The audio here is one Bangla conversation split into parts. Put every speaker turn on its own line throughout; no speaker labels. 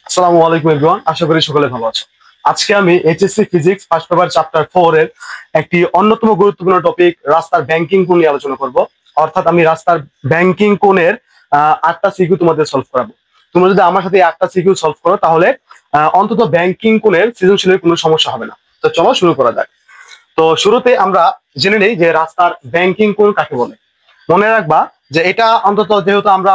আসসালামু আলাইকুম এভরিওয়ান, আশা করি সকলে ভালো আছো। আজকে আমি HSC physics first paper chapter 4 এর একটি অন্যতম গুরুত্বপূর্ণ টপিক রাস্তার ব্যাংকিং কোণ নিয়ে আলোচনা করব। অর্থাৎ আমি রাস্তার ব্যাংকিং কোণের 8টা সিকিউ তোমাদের সলভ করাবো। তোমরা যদি আমার সাথে এই 8টা সিকিউ সলভ করো তাহলে অন্তত ব্যাংকিং কোণের সৃজনশীলের কোনো সমস্যা হবে না। তো চলো শুরু করা যাক। তো শুরুতে আমরা জেনে নেই যে রাস্তার ব্যাংকিং কোণ কাকে বলে। মনে রাখবা যে এটা অন্তত যেহেতু আমরা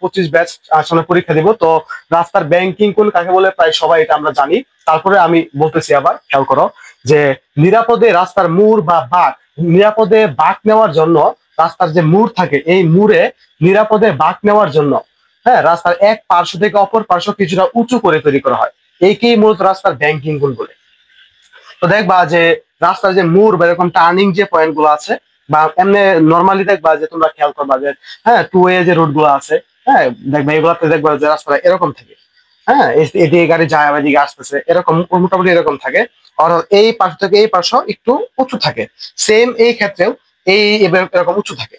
25 ব্যাচ সামনে পরীক্ষা দিব, তো রাস্তার ব্যাংকিং কোণ কাকে বলে প্রায় সবাই এটা আমরা জানি। তারপরে আমি বলতেছি, আবার খেয়াল করো যে নিরাপদে রাস্তার মোড় বা বাঁক, নিরাপদে বাঁক নেওয়ার জন্য রাস্তার যে মোড় থাকে, এই মোড়ে নিরাপদে বাঁক নেওয়ার জন্য হ্যাঁ রাস্তার এক পার্শ্ব থেকে অপর পার্শ্ব কিছুটা উঁচু করে তৈরি করা হয়। এইকেই মূলত রাস্তার ব্যাংকিং কোণ বলে। তো দেখবা যে রাস্তার যে মোড় বা এরকম টার্নিং যে পয়েন্ট গুলো আছে, বা এমনি নর্মালি দেখবা যে তোমরা খেয়াল করবা যে হ্যাঁ টু ওয়ে যে রোড গুলো আছে, হ্যাঁ দেখবা এগুলাতে দেখবা যে রাস্তাটা এরকম থাকে। হ্যাঁ এদিকে গাড়ি যায় আবার এদিকে আসতেছে, এরকম মোটামুটি এরকম থাকে। আর এই পাশ থেকে এই পাশ একটু উঁচু থাকে। সেম এই ক্ষেত্রেও এরকম উঁচু থাকে।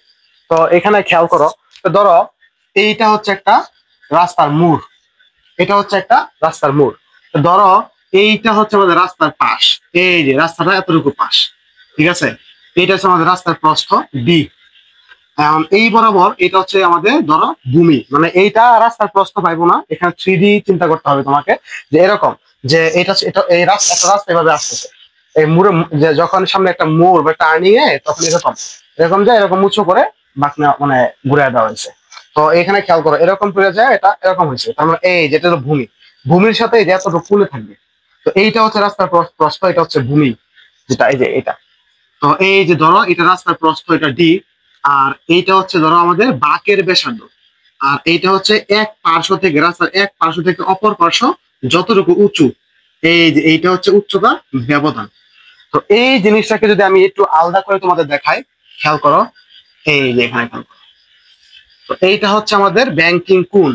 তো এখানে খেয়াল করো, তো ধরো এইটা হচ্ছে একটা রাস্তার মোড়, এটা হচ্ছে একটা রাস্তার মোড়। তো ধরো এইটা হচ্ছে আমাদের রাস্তার পাশ, এই যে রাস্তাটা এতটুকু পাশ, ঠিক আছে। এইটা হচ্ছে আমাদের রাস্তার প্রস্থ ডি। এখন এই বরাবর এটা হচ্ছে আমাদের ধরো ভূমি, মানে এইটা রাস্তার প্রস্থ পাইবো না, এখানে 3D চিন্তা করতে হবে তোমাকে। যে এরকম যে এটা এই রাস্তা, একটা রাস্তা এভাবে আসতেছে, এই মোড়ে যে যখন সামনে একটা মোড় বা টার্নিং এ তখন এরকম এরকম যায়, এরকম উঁচু করে বাঁকনা মানে ঘুরে দেওয়া হয়েছে। তো এখানে খেয়াল করো এরকম করে যায়, এটা এরকম হয়েছে, তার মানে এই যেটা হলো ভূমি, ভূমির সাথে এই যে এতটুকু খুলে থাকবে। তো এইটা হচ্ছে রাস্তার প্রস্থ, এটা হচ্ছে ভূমি, যেটা এই যে এটা। তো এই যে ধরো এটা রাস্তার প্রস্থ, এটা ডি। আর এইটা হচ্ছে ধরো আমাদের বাঁকের ব্যাসার্ধ। আর এইটা হচ্ছে এক পার্শ্ব থেকে, রাস্তার এক পার্শ্ব থেকে অপর পার্শ্ব যতটুকু উঁচু, এই যে এইটা হচ্ছে উচ্চতা ব্যবধান। তো এই জিনিসটাকে যদি আমি একটু আলাদা করে তোমাদের দেখাই, খেয়াল করো এই যে এখানে খেয়াল করো। তো এইটা হচ্ছে আমাদের ব্যাংকিং কোণ,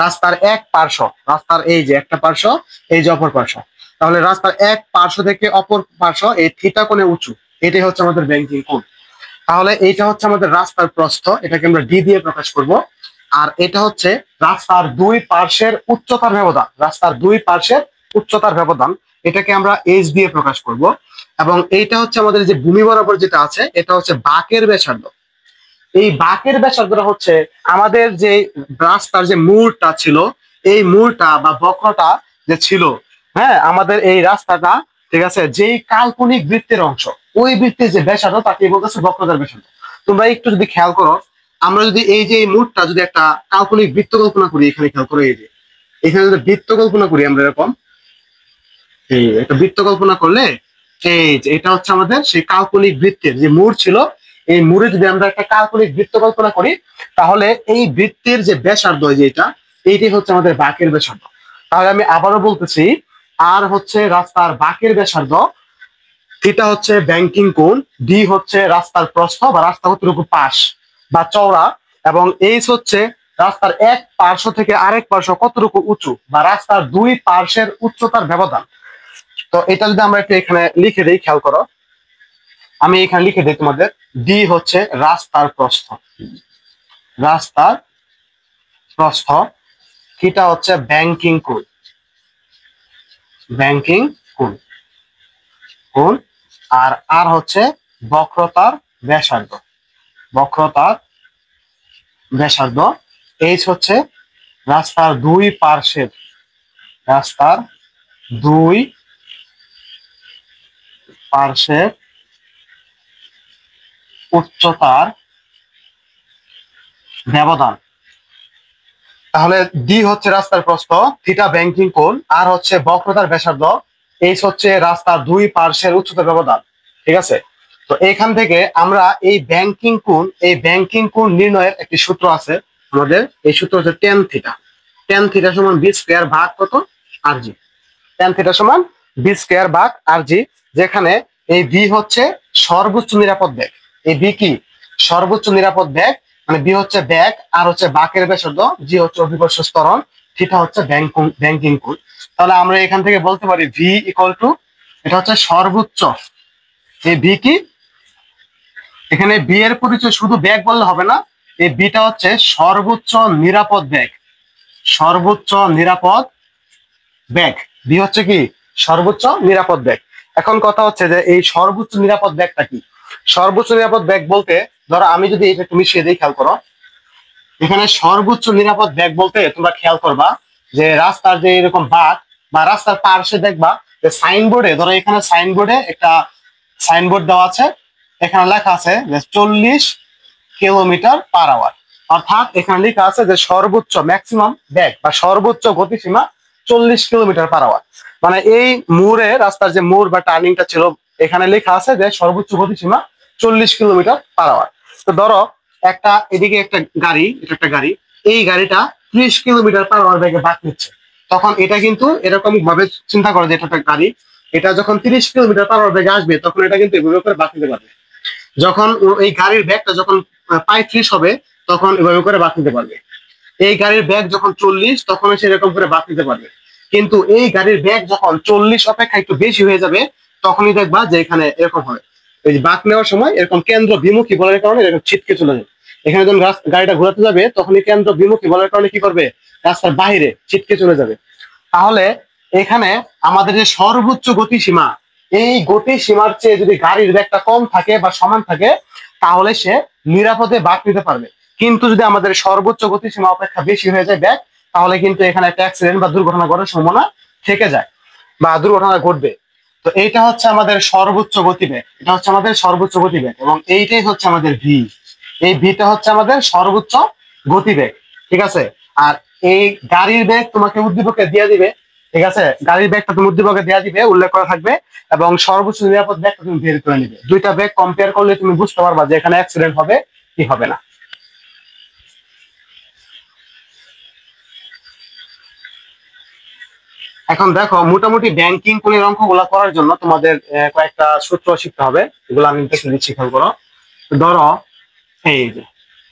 রাস্তার এক পার্শ্ব, রাস্তার এই যে একটা পার্শ্ব, এই যে অপর পার্শ্ব। তাহলে রাস্তার এক পার্শ্ব থেকে অপর পার্শ্ব এই থিটা কোণে উঁচু, এটাই হচ্ছে আমাদের ব্যাংকিং কোণ। তাহলে এইটা হচ্ছে আমাদের রাস্তার প্রস্থ, এটাকে আমরা ডি দিয়ে প্রকাশ করব। আর এটা হচ্ছে রাস্তার দুই পার্শ্বের উচ্চতার ব্যবধান, রাস্তার দুই পার্শ্বের উচ্চতার ব্যবধান, এটাকে আমরা এইচ দিয়ে প্রকাশ করব। এবং এইটা হচ্ছে আমাদের যে ভূমি বরাবর যেটা আছে, এটা হচ্ছে বাঁকের ব্যাসার্ধ। এই বাঁকের ব্যাসার্ধটা হচ্ছে আমাদের যে রাস্তার যে মূলটা ছিল, এই মূলটা বা বক্রটা যে ছিল, হ্যাঁ আমাদের এই রাস্তাটা, ঠিক আছে, যেই কাল্পনিক বৃত্তের অংশ, ওই বৃত্তের যে ব্যাসার্ধ তাকে বলতেছে বক্রতার ব্যাসার্ধ। তোমরা একটু যদি খেয়াল করো, আমরা যদি এই যে মূলটা যদি একটা কাল্পনিক বৃত্ত কল্পনা করি, এখানে খেয়াল করো এই যে এখানে যদি বৃত্ত কল্পনা করি আমরা এরকম, এই একটা বৃত্ত কল্পনা করলে এই যে এটা হচ্ছে আমাদের সেই কাল্পনিক বৃত্তের যে মূল ছিল, এই মূলে যদি আমরা একটা কাল্পনিক বৃত্ত কল্পনা করি, তাহলে এই বৃত্তের যে ব্যাসার্ধ যে এটা, এইটাই হচ্ছে আমাদের বাঁকের ব্যাসার্ধ। তাহলে আমি আবারও বলতেছি, আর হচ্ছে রাস্তার বাঁকের ব্যাসার্ধ, থিটা হচ্ছে ব্যাংকিং কোণ, ডি হচ্ছে রাস্তার প্রস্থ বা রাস্তা কতটুকু পাশ বা চওড়া, এবং এইচ হচ্ছে রাস্তার এক পার্শ্ব থেকে আরেক পার্শ্ব কতটুকু উঁচু বা রাস্তার দুই পার্শ্বের উচ্চতার ব্যবধান। তো এটা যদি আমরা একটু এখানে লিখে দিই, খেয়াল করো আমি এখানে লিখে দিই তোমাদের, ডি হচ্ছে রাস্তার প্রস্থ, রাস্তার প্রস্থ, থিটা হচ্ছে ব্যাংকিং কোণ, ব্যাংকিং কোণ কোণ, আর আর হচ্ছে বক্রতার ব্যাসার্ধ, বক্রতার ব্যাসার্ধ, এইচ হচ্ছে রাস্তার দুই পার্শ্বের, রাস্তার দুই পার্শ্বের উচ্চতার ব্যবধান। তাহলে ডি হচ্ছে রাস্তার প্রস্থ, থিটা ব্যাংকিং কোণ, আর হচ্ছে বক্রতার ব্যাসার্ধ, এইচ হচ্ছে রাস্তার দুই পার্শ্বের উচ্চতার ব্যবধান, ঠিক আছে। তো এখান থেকে আমরা এই ব্যাংকিং কোণ, এই ব্যাংকিং কোণ নির্ণয়ের একটি সূত্র আছে আমাদের, এই সূত্র হচ্ছে টেন থিটা। টেন থিটা সমান বি স্কয়ার ভাগ কত, আর জি। টেন থিটা সমান বি স্কয়ার ভাগ আর জি, যেখানে এই বি হচ্ছে সর্বোচ্চ নিরাপদ বেগ, এই বি কি সর্বোচ্চ নিরাপদ বেগ, মানে বি হচ্ছে বেগ, আর হচ্ছে বাঁকের ব্যাসার্ধ, জি হচ্ছে অভিকর্ষ ত্বরণ, থিটা হচ্ছে ব্যাংকিং কোণ। তাহলে আমরা এখান থেকে বলতে পারি ভি ইকুয়াল টু, এটা হচ্ছে সর্বোচ্চ, এই ভি কি, এখানে বি এর পরিচয় শুধু বেগ বললে হবে না, এই বিটা হচ্ছে সর্বোচ্চ নিরাপদ বেগ, সর্বোচ্চ নিরাপদ বেগ, ভি হচ্ছে কি সর্বোচ্চ নিরাপদ বেগ। এখন কথা হচ্ছে যে এই সর্বোচ্চ নিরাপদ বেগটা কি? সর্বোচ্চ নিরাপদ বেগ বলতে ধরো আমি যদি এটা তুমি সেদিকে খেয়াল করো, এখানে সর্বোচ্চ নিরাপদ বেগ বলতে তোমরা খেয়াল করবা যে রাস্তার যে এরকম বাঁক বা রাস্তার পাশে দেখবা যে সাইনবোর্ডে, ধরো এখানে সাইনবোর্ডে একটা সাইনবোর্ড দেওয়া আছে, এখানে লেখা আছে যে 40 কিলোমিটার/আওয়ার। অর্থাৎ এখানে লেখা আছে যে সর্বোচ্চ ম্যাক্সিমাম বেগ বা সর্বোচ্চ গতিসীমা 40 কিলোমিটার/আওয়ার। মানে এই মোড়ে রাস্তার যে মোড় বা টার্নিংটা ছিল, এখানে লেখা আছে যে সর্বোচ্চ গতিসীমা 40 কিলোমিটার/আওয়ার। তো ধরো একটা এদিকে একটা গাড়ি, এটা একটা গাড়ি, এই গাড়িটা 30 কিলোমিটার/আওয়ার বেগে বাঁক নিচ্ছে, তখন এটা কিন্তু এরকম ভাবে চিন্তা করে যে এটা একটা গাড়ি, এটা যখন 30 কিলোমিটার/আওয়ার বেগে আসবে তখন এটা কিন্তু এভাবে করে বাঁক নিতে পারবে। যখন এই গাড়ির ব্যাগটা যখন 35 হবে তখন এভাবে করে বাঁক নিতে পারবে। এই গাড়ির ব্যাগ যখন 40 তখন সে এরকম করে বাঁক নিতে পারবে। কিন্তু এই গাড়ির ব্যাগ যখন 40 অপেক্ষা একটু বেশি হয়ে যাবে তখনই দেখবা যে এখানে এরকম হবে, এই যে বাঁক নেওয়ার সময় এরকম কেন্দ্র বিমুখী বলের কারণে এরকম ছিটকে চলে যাবে। এখানে যখন গাড়িটা ঘোরাতে যাবে তখনই কেন্দ্র বিমুখী বলের কারণে কি করবে, রাস্তার বাইরে ছিটকে চলে যাবে। তাহলে এখানে আমাদের যে সর্বোচ্চ গতিসীমা, এই গতিসীমার চেয়ে যদি গাড়ির ব্যাগটা কম থাকে বা সমান থাকে তাহলে সে নিরাপদে বাঁক নিতে পারবে। কিন্তু যদি আমাদের সর্বোচ্চ গতিসীমা অপেক্ষা বেশি হয়ে যায় ব্যাগ, তাহলে কিন্তু এখানে একটা অ্যাক্সিডেন্ট বা দুর্ঘটনা ঘটার সম্ভাবনা থেকে যায় বা দুর্ঘটনা ঘটবে। তো এইটা হচ্ছে আমাদের সর্বোচ্চ গতিবেগ, এটা হচ্ছে আমাদের সর্বোচ্চ গতিবেগ, এবং এইটাই হচ্ছে আমাদের ভি। এই ভিটা হচ্ছে আমাদের সর্বোচ্চ গতিবেগ, ঠিক আছে। আর এই গাড়ির বেগ তোমাকে উদ্দীপকে দিয়ে দিবে, ঠিক আছে, গাড়ির বেগটা তুমি উদ্দীপকে দেওয়া দিবে, উল্লেখ করা থাকবে, এবং সর্বোচ্চ নিরাপদ বেগটা তুমি বের করে নিবে। দুইটা বেগ কম্পেয়ার করলে তুমি বুঝতে পারবা যে এখানে অ্যাক্সিডেন্ট হবে কি হবে না। এখন দেখো মোটামুটি ব্যাংকিং কোণের অঙ্কগুলো করার জন্য তোমাদের কয়েকটা সূত্র শিখতে হবে, এগুলো আমি দেখে দিচ্ছি, খেয়াল করো। ধরো এই যে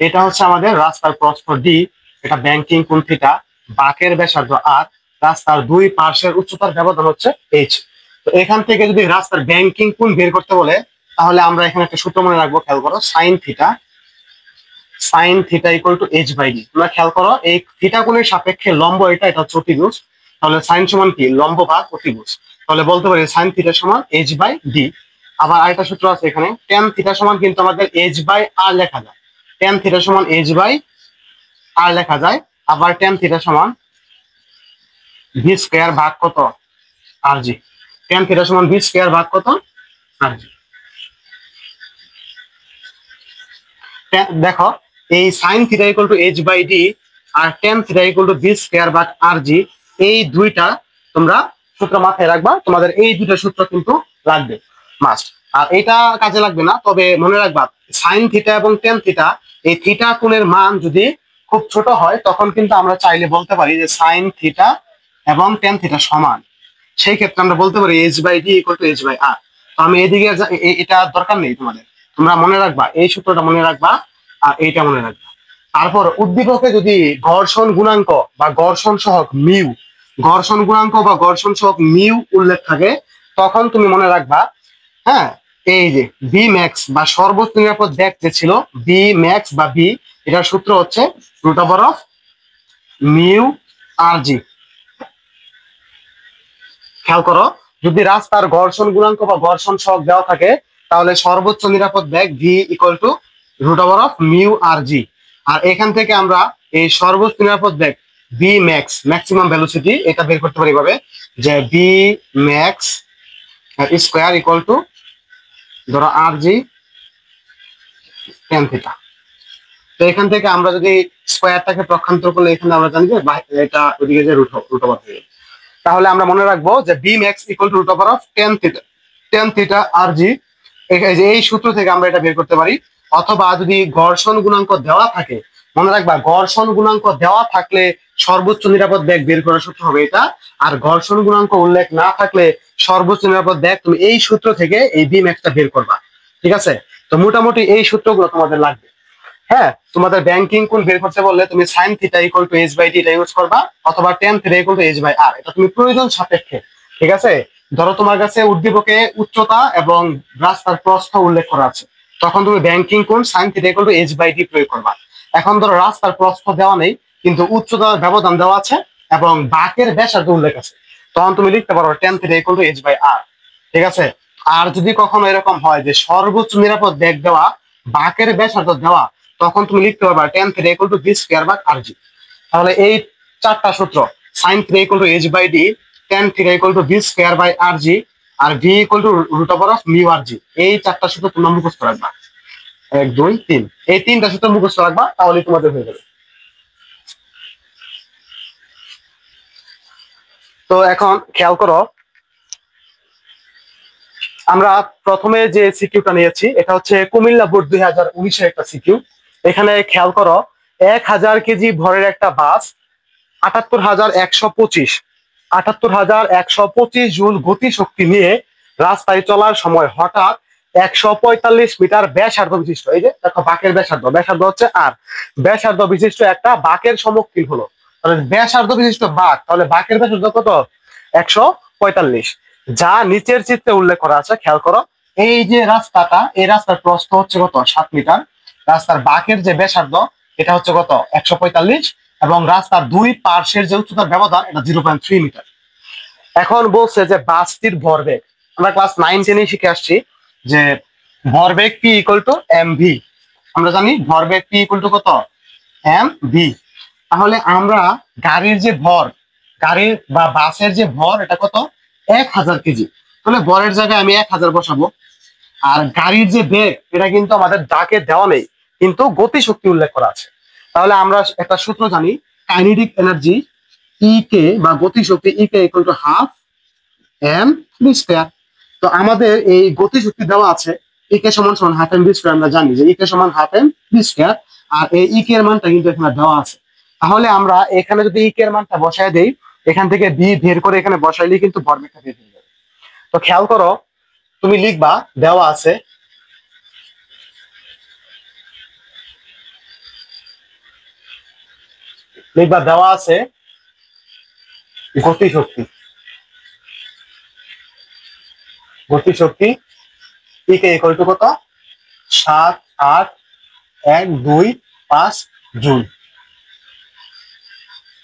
এটা হচ্ছে আমাদের রাস্তার প্রস্থ ডি, এটা ব্যাংকিং কোণ থিটা, বাঁকের ব্যাসার্ধ আর, রাস্তার দুই পার্শ্বের উচ্চতার ব্যবধান হচ্ছে এইচ। তো এখান থেকে যদি রাস্তার ব্যাংকিং কোণ বের করতে বলে তাহলে আমরা এখানে একটা সূত্র মনে রাখবো, খেয়াল করো, sine theta equal to H by D. তোমরা খেয়াল করো এই থিটা কোণের সাপেক্ষে লম্ব এটা হচ্ছে অতিভুজ, তাহলে সাইন সমান কি লম্ব ভাগ অতিভুজ, তাহলে বলতে পারি সাইন থিটা সমান এইচ বাই ডি। আবার আরেকটা সূত্র আছে এখানে, টেন থিটা সমান কিন্তু আমাদের এইচ বাই আর লেখা যায়, টেন থিটা সমান এইচ বাই আর লেখা যায়। আবার টেন থিটা সমান ভি স্কয়ার ভাগ কত আর জি, টেন থিটা সমান ভি স্কয়ার ভাগ কত আর জি। দেখো এই sine theta equal to H by D আর tan theta equal to V square ভাগ আর জি, এই দুইটা তোমরা সূত্র মাথায় রাখবা, তোমাদের এই দুইটা সূত্র কিন্তু লাগবে মাস্ট। আর এটা কাজে লাগবে না, তবে মনে রাখবা সাইন থিটা এবং টেন থিটা, এই থিটা কোণের মান যদি খুব ছোট হয় তখন কিন্তু আমরা চাইলে বলতে পারি যে সাইন থিটা এবং টেন থিটা সমান, সেই ক্ষেত্রে আমরা বলতে পারি H by D equal to H by R. তো আমি এদিকে এটা দরকার নেই তোমাদের, তোমরা মনে রাখবা এই সূত্রটা মনে রাখবা আর এইটা মনে রাখবা। তারপর উদ্দীপকে যদি ঘর্ষণ গুণাঙ্ক বা ঘর্ষণ সহগ মিউ, ঘর্ষণ গুণাঙ্ক বা ঘর্ষণ সহগ মিউ উল্লেখ থাকে তখন তুমি মনে রাখবা, হ্যাঁ, এই যে বি ম্যাক্স বা সর্বোচ্চ নিরাপদ বেগ যে ছিল বি ম্যাক্স বা বি, এটার সূত্র হচ্ছে root over of mu R জি। খেয়াল করো যদি রাস্তার ঘর্ষণ গুণাঙ্ক বা ঘর্ষণ সহগ দেওয়া থাকে তাহলে সর্বোচ্চ নিরাপদ বেগ V equal to root over of mu R G. আর এখান থেকে আমরা এই সর্বোচ্চ নিরাপদ বেগ বি ম্যাক্স ম্যাক্সিমাম ভেলোসিটি এটা বের করতে পারি ভাবে যে V max square equal to ধরো আর জি টেন থিটা। তো এখান থেকে আমরা যদি স্কোয়ারটাকে প্রক্ষান্তর করলে এখানে আমরা জানি যে এটা ওইদিকে যে রুট ওভার হয়ে যাবে। তাহলে আমরা মনে রাখবো যে V max equal to root over of tan theta R G, এই সূত্র থেকে আমরা এটা বের করতে পারি। অথবা যদি ঘর্ষণ গুণাঙ্ক দেওয়া থাকে, মনে রাখবা ঘর্ষণ গুণাঙ্ক দেওয়া থাকলে সর্বোচ্চ নিরাপদ বেগ বের করার সূত্র হবে এটা, আর ঘর্ষণ গুণাঙ্ক উল্লেখ না থাকলে সর্বোচ্চ নিরাপদ বেগ তুমি এই সূত্র থেকে এই বি ম্যাক্সটা বের করবা, ঠিক আছে। তো মোটামুটি এই সূত্রগুলো তোমাদের লাগবে। হ্যাঁ, তোমাদের ব্যাংকিং কোণ বের করতে বললে তুমি sine theta equal to H by D এটা ইউজ করবা, অথবা tan theta equal to H by R, এটা তুমি প্রয়োজন সাপেক্ষে, ঠিক আছে। ধরো তোমার কাছে উদ্দীপকে উচ্চতা এবং রাস্তার প্রস্থ উল্লেখ করা আছে, তখন তুমি ব্যাংকিং কোণ sine theta equal to H by D প্রয়োগ করবা। এখন ধরো রাস্তার প্রস্থ দেওয়া নেই কিন্তু উচ্চতার ব্যবধান দেওয়া আছে এবং বাঁকের ব্যাসার্ধ উল্লেখ আছে, তখন তুমি লিখতে পারো tan θ = h/r। ঠিক আছে। আর যদি কখনো এরকম হয় যে সর্বোচ্চ নিরাপদ বেগ দেওয়া বাঁকের ব্যাসার্ধ দেওয়া, তখন তুমি লিখতে পারবা tan θ = v²/rg। তাহলে এই চারটা সূত্র, sin θ = h/d, tan θ = v²/rg, আর v = √μrg, এই চারটা সূত্র তোমরা মুখস্থ রাখবা। 1 2 3, এই তিনটা সূত্র মুখস্থ রাখবা, তাহলে তোমাদের হয়ে যাবে। তো এখন খেয়াল করো, আমরা প্রথমে যে সিকিউটা নিয়েছি এটা হচ্ছে কুমিল্লা বোর্ড 2019 এর একটা সিকিউ। এখানে খেয়াল করো, 1000 কেজি ভরের একটা বাস 78,125 জুল গতি শক্তি নিয়ে রাস্তায় চলার সময় হঠাৎ 145 মিটার ব্যাসার্ধ বিশিষ্ট, এই যে দেখো বাঁকের ব্যাসার্ধ হচ্ছে আর, ব্যাসার্ধ বিশিষ্ট একটা বাঁকের সম্মুখীন হলো। তাহলে ব্যাসার্ধ বিশিষ্ট বাঁক, তাহলে বাঁকের ব্যাসার্ধ কত? 145, যা নিচের চিত্রে উল্লেখ করা আছে। খেয়াল করো, এই যে রাস্তাটা, এই রাস্তার প্রস্থ হচ্ছে কত? 7 মিটার। রাস্তার বাঁকের যে ব্যাসার্ধ এটা হচ্ছে কত? 145, এবং রাস্তার দুই পার্শ্বের যে উচ্চতার ব্যবধান এটা 0.3 মিটার। এখন বলছে যে বাসটির ভরবেগ, আমরা ক্লাস 9 10 শিখে আসছি যে ভরবেগ P = mv। আমরা জানি ভরবেগ P = কত? mv। তাহলে আমরা গাড়ির যে ভর, গাড়ির বা বাসের যে ভর এটা কত? 1000 কেজি। তাহলে ভরের জায়গায় আমি 1000 বসাবো। আর গাড়ির যে বেগ এটা কিন্তু আমাদের দাগে দেওয়া নেই, কিন্তু গতি শক্তি উল্লেখ করা আছে। তাহলে আমরা একটা সূত্র জানি, কাইনেটিক এনার্জি ইকে বা গতি শক্তি ইকে = ½ mv²। তো আমাদের এই গতি শক্তি দেওয়া আছে ইকে = ½ mv²। আমরা জানি যে ইকে = ½ mv², আর এই ইকে এর মানটা কিন্তু এখানে দেওয়া আছে। তাহলে আমরা এখানে যদি ইকে এর মানটা বসায় দেই, এখান থেকে বি বের করে এখানে বসাইলে কিন্তু ভরবেগটা বের হয়ে যাবে। তো খেয়াল করো, তুমি লিখবা, দেওয়া আছে গতি শক্তি ইকে = কত? 78125 জুল।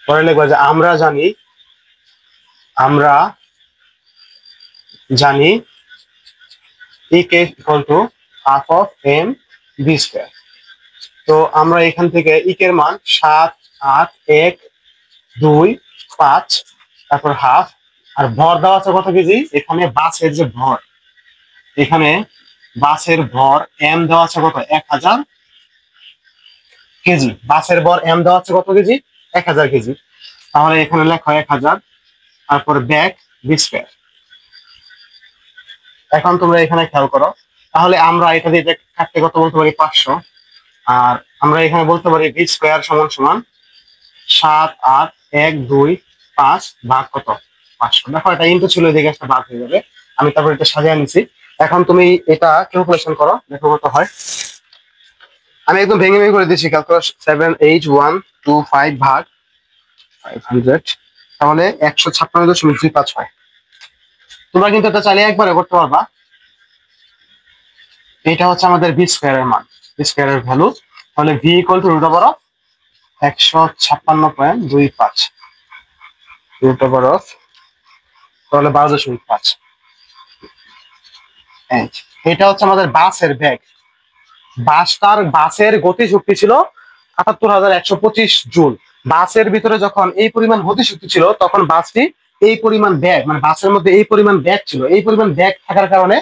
পরে লিখবা যে আমরা জানি ইকে = ½ mv²। তো আমরা এখান থেকে ইকের মান 78125, তারপর হাফ, আর ভর দেওয়া আছে কত কেজি? এখানে বাসের যে ভর, এখানে বাসের ভর এম দেওয়া আছে কত? 1000 কেজি। বাসের ভর এম দেওয়া আছে কত কেজি? 1000 কেজি। তাহলে এখানে লেখা 1000, তারপর ব্যাক v²। এখন তোমরা এখানে খেয়াল করো, তাহলে আমরা এটা দিয়ে কাটতে কত বলতে পারি? 500। আর আমরা এখানে বলতে পারি v² = 78125 ভাগ কত? 500। দেখো এটা ইনটু ছিল, এদিকে একটা ভাগ হয়ে যাবে। আমি তারপর এটা সাজিয়ে নিছি। এখন তুমি এটা ক্যালকুলেশন করো, দেখো কত হয়। আমি একদম ভেঙে করে দিচ্ছি। ক্যালকুলেশন 78125 ভাগ 500, তাহলে 156.25 হয়। তোমরা কিন্তু এটা চাইলে একবারে করতে পারবা। এটা হচ্ছে আমাদের v² এর মান, v² এর ভ্যালু। তাহলে v = √156.25, তাহলে 12.5। এটা হচ্ছে আমাদের বাসের বেগ। বাসের গতি শক্তি ছিল 78,125 জুল। বাসের ভিতরে যখন এই পরিমাণ গতি শক্তি ছিল, তখন বাসটি এই পরিমাণ ব্যাগ, মানে বাসের মধ্যে এই পরিমাণ ব্যাগ ছিল, এই পরিমাণ ব্যাগ থাকার কারণে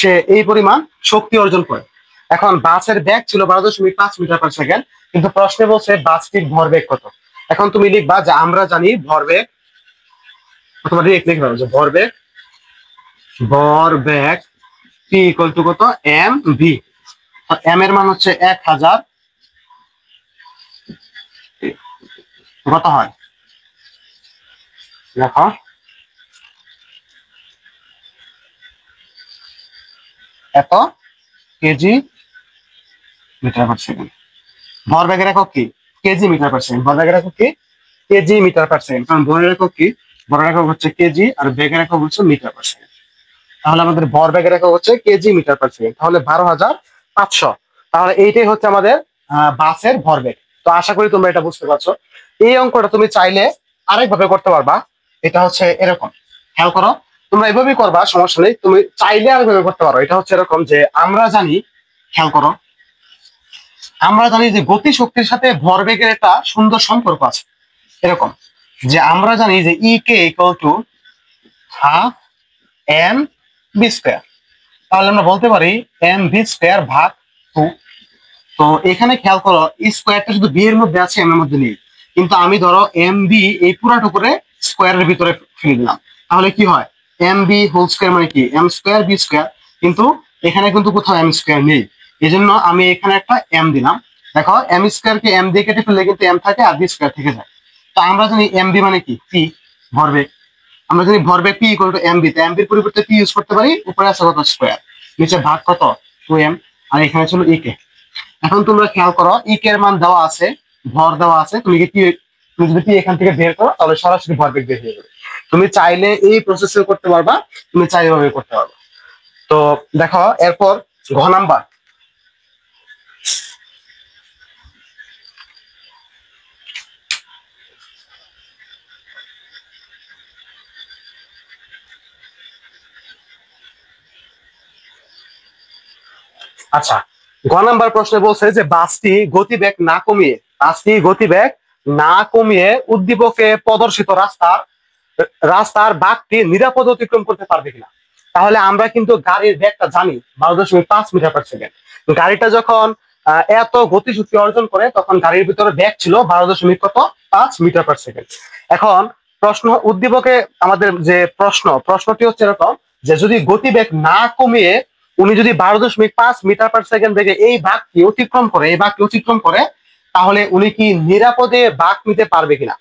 সে এই পরিমাণ শক্তি অর্জন করে। এখন বাসের ব্যাগ ছিল 12.5 মিটার/সেকেন্ড, কিন্তু প্রশ্নে বলছে বাসটির ভরবেগ কত। এখন তুমি লিখবা যে আমরা জানি ভরবেগ, অথবা লিখবা যে ভরবেগ P = কত? mv। এম এর মান হচ্ছে 1000, কত হয় দেখো, এত কেজি মিটার/সেকেন্ড। ভরবেগের একক কি? KG metre per second. ভরবেগের একক কি? KG metre per second. কারণ ভরের একক কি? ভরের একক হচ্ছে কেজি, আর বেগের একক হচ্ছে মিটার/সেকেন্ড। তাহলে আমাদের ভরবেগের একক হচ্ছে কেজি মিটার/সেকেন্ড। তাহলে 12,500। তাহলে এইটাই হচ্ছে আমাদের বাসের ভরবেগ। তো আশা করি তোমরা এটা বুঝতে পারছো। এই অঙ্কটা তুমি চাইলে আরেকভাবে করতে পারবা। এটা হচ্ছে এরকম, খেয়াল করো, তোমরা এভাবেই করবা, সমস্যা নেই, তুমি চাইলে আর এভাবে করতে পারো। এটা হচ্ছে এরকম যে আমরা জানি, খেয়াল করো, আমরা জানি যে গতি শক্তির সাথে ভরবেগের একটা সুন্দর সম্পর্ক আছে। এরকম যে আমরা জানি যে E K equal to half M V square. তাহলে আমরা বলতে পারি এম ভি স্কোয়ার ভাগ 2। তো এখানে খেয়াল করো, স্কোয়ারটা শুধু বি এর মধ্যে আছে, এম এর মধ্যে নেই। কিন্তু আমি ধরো এম বি এই পুরাটা করে স্কোয়ারের ভিতরে ফেলে দিলাম, তাহলে কি হয়, এম বি হোল স্কোয়ার মানে কি এম স্কোয়ার বি স্কোয়ার। কিন্তু এখানে কিন্তু কোথাও এম স্কোয়ার নেই, এই জন্য আমি এখানে একটা এম দিলাম। দেখো এম স্কোয়ার কে এম দিয়ে কেটে ফেললে কিন্তু এম থাকে আর বি স্কোয়ার থেকে যায়। তো আমরা জানি এম বি মানে কি পি, ভরবেগ। আমরা জানি ভরবেগ P equal to M V, তো এম বির পরিবর্তে পি ইউজ করতে পারি, উপরে আছে কত স্কোয়ার, নিচে ভাগ কত 2m, আর এখানে ছিল ই কে। এখন তোমরা খেয়াল করো, ই কে এর মান দেওয়া আছে, ভর দেওয়া আছে, তুমি যদি পি এখান থেকে বের করো তাহলে সরাসরি ভরবেগ বের হয়ে যাবে। তুমি চাইলে এই প্রসেসে করতে পারবা, তুমি চাইলে ভাবে করতে পারবা। তো দেখো এরপর ঘ নাম্বার, আচ্ছা, ঘ নাম্বার প্রশ্নে বলছে যে বাসটি গতিবেগ না কমিয়ে উদ্দীপকে প্রদর্শিত রাস্তার বাঁকটি নিরাপদ অতিক্রম করতে পারবে কিনা। তাহলে আমরা কিন্তু গাড়ির বেগটা জানি 12.5 মিটার/সেকেন্ড। গাড়িটা যখন এত গতিশক্তি অর্জন করে তখন গাড়ির ভিতরে বেগ ছিল 12.5 মিটার/সেকেন্ড। এখন উদ্দীপকে আমাদের যে প্রশ্নটি হচ্ছে এরকম যে যদি গতিবেগ না কমিয়ে উনি যদি 12.5 মিটার/সেকেন্ড বেগে এই বাঁকটি অতিক্রম করে তাহলে উনি কি নিরাপদে বাঁক নিতে পারবে কিনা।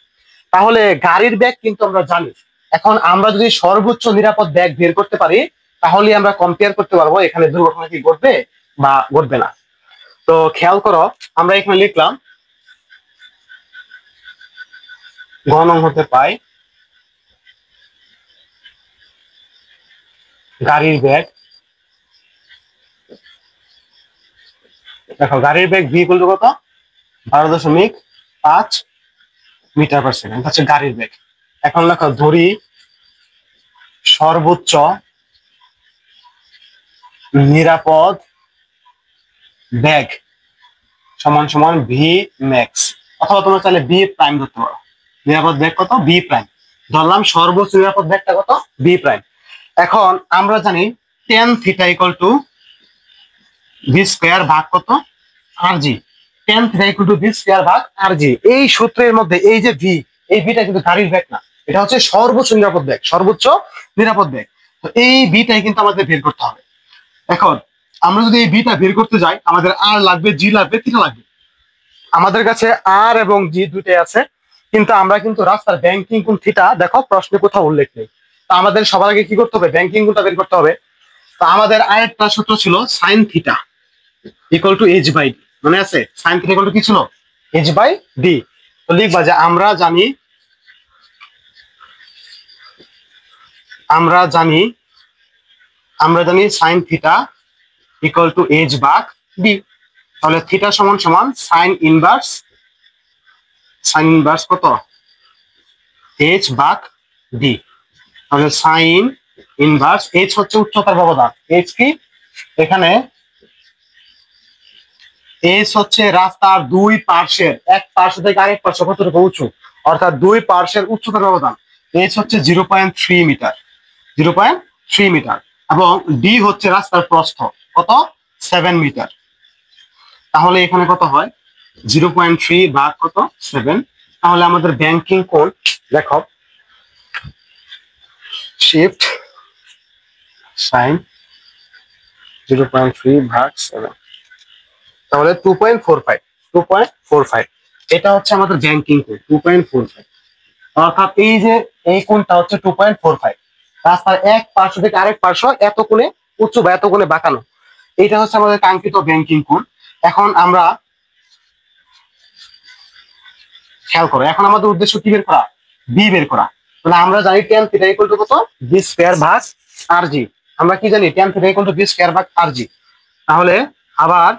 তাহলে গাড়ির বেগ কিন্তু আমরা জানি, এখন আমরা যদি সর্বোচ্চ নিরাপদ বেগ বের করতে পারি তাহলে আমরা কম্পেয়ার করতে পারবো এখানে দুর্ঘটনা কি ঘটবে বা ঘটবে না। তো খেয়াল করো, আমরা এখানে লিখলাম ঘ নং হতে পাই গাড়ির বেগ। দেখো গাড়ির বেগ ভি ইকুয়াল টু কত, 12.5 মিটার/সেকেন্ড হচ্ছে গাড়ির বেগ। এখন লেখো ধরি সর্বোচ্চ নিরাপদ বেগ সমান সমান ভি ম্যাক্স, অথবা তোমরা চাইলে বি প্রাইম ধরতে পারো। নিরাপদ বেগ কত, বি প্রাইম ধরলাম, সর্বোচ্চ নিরাপদ বেগটা কত, বি প্রাইম। এখন আমরা জানি tan theta equal to V square ভাগ কত, আর G. Tan theta equal to V square ভাগ আর জি, এই সূত্রের মধ্যে এই যে ভি, এই ভিটা কিন্তু গাড়ির বেগ না, এটা হচ্ছে সর্বোচ্চ নিরাপদ বেগ। তো এই ভিটাই কিন্তু আমাদের বের করতে হবে। এখন আমরা যদি এই ভিটা বের করতে যাই আমাদের আর লাগবে, জি লাগবে, থিটা লাগবে। আমাদের কাছে আর এবং জি দুইটাই আছে, কিন্তু আমরা কিন্তু রাস্তার ব্যাংকিং কোণ থিটা দেখো প্রশ্নে কোথাও উল্লেখ নেই। তো আমাদের সবার আগে কি করতে হবে, ব্যাংকিং কোণটা বের করতে হবে। তো আমাদের আরেকটা সূত্র ছিল sine theta equal to H by D, মনে আছে সাইন থিটা ইকুয়াল টু কি ছিল, এইচ বাই ডি। তো লিখবা যে আমরা জানি sign theta equal to H ভাগ ডি। তাহলে থিটা সমান সমান সাইন ইনভার্স কত, এইচ ভাগ ডি। তাহলে সাইন ইনভার্স, এইচ হচ্ছে উচ্চতার ব্যবধান, এইচ কি এখানে, এইচ হচ্ছে রাস্তার দুই পার্শ্বের, এক পার্শ্ব থেকে আরেক পার্শ্ব কতটুকু উঁচু, অর্থাৎ দুই পার্শ্বের উচ্চতার ব্যবধান। এইচ হচ্ছে 0.3 মিটার, এবং ডি হচ্ছে রাস্তার প্রস্থ কত, 7 মিটার। তাহলে এখানে কত হয়, 0.3 ভাগ কত, 7। তাহলে আমাদের ব্যাংকিং কোণ দেখো, শিফট সাইন 0.3 ভাগ 7, তাহলে 2.45। এটা হচ্ছে আমাদের ব্যাংকিং কোণ 2.45, অর্থাৎ এই কোণটা হচ্ছে 2.45। রাস্তার এক পার্শ্ব থেকে আরেক পার্শ্ব এত কোণে উঁচু বা এত কোণে বাঁকানো, এটা হচ্ছে আমাদের কাঙ্ক্ষিত ব্যাংকিং কোণ। এখন আমরা খেয়াল করো, এখন আমাদের উদ্দেশ্য কি বের করা, বি বের করা। তাহলে আমরা জানি টেন থিটা ইকুয়াল টু কত, বি স্কয়ার ভাগ আর জি। আমরা কি জানি, tan theta equal to v square ভাগ আর জি। তাহলে আবার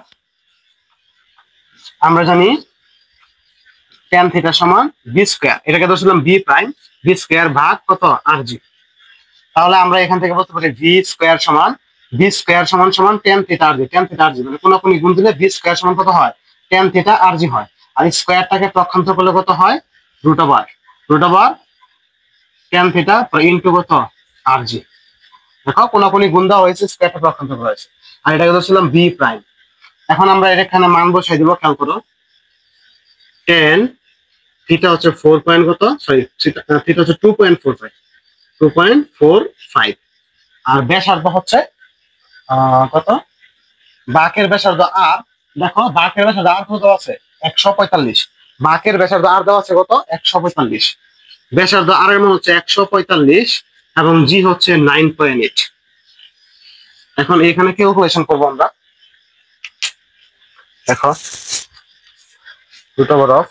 আমরা জানি টেন থিটা সমান বি স্কয়ার, এটাকে ধরছিলাম বি প্রাইম, বি স্কয়ার ভাগ কত, আর জি। তাহলে আমরা এখান থেকে বলতে পারি v স্কয়ার সমান tan থিটা আর জি, মানে কোনো গুণ দিলে v স্কয়ার সমান কত হয়, tan থিটা আর জি হয়। আর স্কয়ারটাকে পক্ষান্তর করলে কত হয়, root over tan theta into কত আর জি। দেখো কোনো গুণ দেওয়া হয়েছে, স্কয়ারটা পক্ষান্তর করা হয়েছে। আর এটাকে ধরছিলাম v প্রাইম। এখন আমরা এখানে মান বসাই দিব, খেয়াল করো। tan থিটা হচ্ছে 4 পয়েন্ট কত, সরি থিটা হচ্ছে 2.45 আর ব্যাসার্ধ হচ্ছে কত, বাঁকের ব্যাসার্ধ আর, দেখো বাঁকের ব্যাসার্ধ আর কত আছে 145, বাঁকের ব্যাসার্ধ আর দেওয়া আছে কত 145, ব্যাসার্ধ আর এর মান হচ্ছে 145 এবং জি হচ্ছে 9.8। এখন এখানে ক্যালকুলেশন করবো আমরা, দেখো √of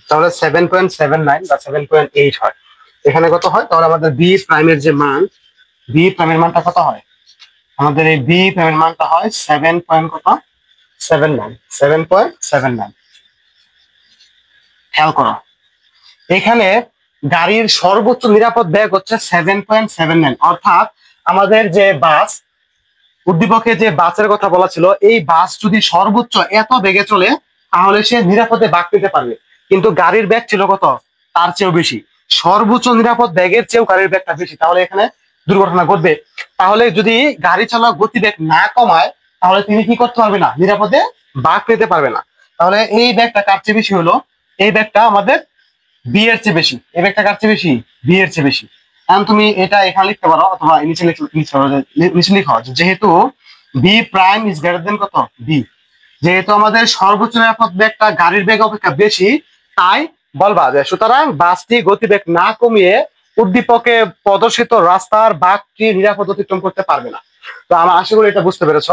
তাহলে 7.79 বা 7.8 হয়। এখানে কত হয়, তাহলে আমাদের বি প্রাইমের যে মান, বি প্রাইমের মানটা কত হয়, আমাদের এই বি প্রাইমের মানটা হয় 7.79। খেয়াল করো এখানে গাড়ির সর্বোচ্চ নিরাপদ বেগ হচ্ছে 7.79, অর্থাৎ আমাদের যে বাস, উদ্দীপকে যে বাসের কথা বলা ছিল, এই বাস যদি সর্বোচ্চ এত বেগে চলে তাহলে সে নিরাপদে বাগ পেতে পারবে, কিন্তু গাড়ির বেগ ছিল কত, তার চেয়েও বেশি। সর্বোচ্চ নিরাপদ বেগের চেয়েও গাড়ির বেগটা বেশি, তাহলে এখানে দুর্ঘটনা ঘটবে। তাহলে যদি গাড়ি চালক গতিবেগ না কমায় তাহলে তিনি কি করতে পারবে না, নিরাপদে বাগ পেতে পারবে না। তাহলে এই বেগটা কার চেয়ে বেশি হলো, এই বেগটা আমাদের বি এর চেয়ে বেশি, এই বেগটা কার চেয়ে বেশি, বি এর চেয়ে বেশি। এখন তুমি এটা এখানে লিখতে পারো অথবা নিচে লিখো যেহেতু v prime is greater than কত, বি, যেহেতু আমাদের সর্বোচ্চ নিরাপদ বেগটা গাড়ির বেগ অপেক্ষা বেশি, তাই বলবা যে সুতরাং বাসটি গতিবেগ না কমিয়ে উদ্দীপকে প্রদর্শিত রাস্তার বাঘটি নিরাপদ অতিক্রম করতে পারবে না। তো আমরা আশা করি এটা বুঝতে পেরেছ।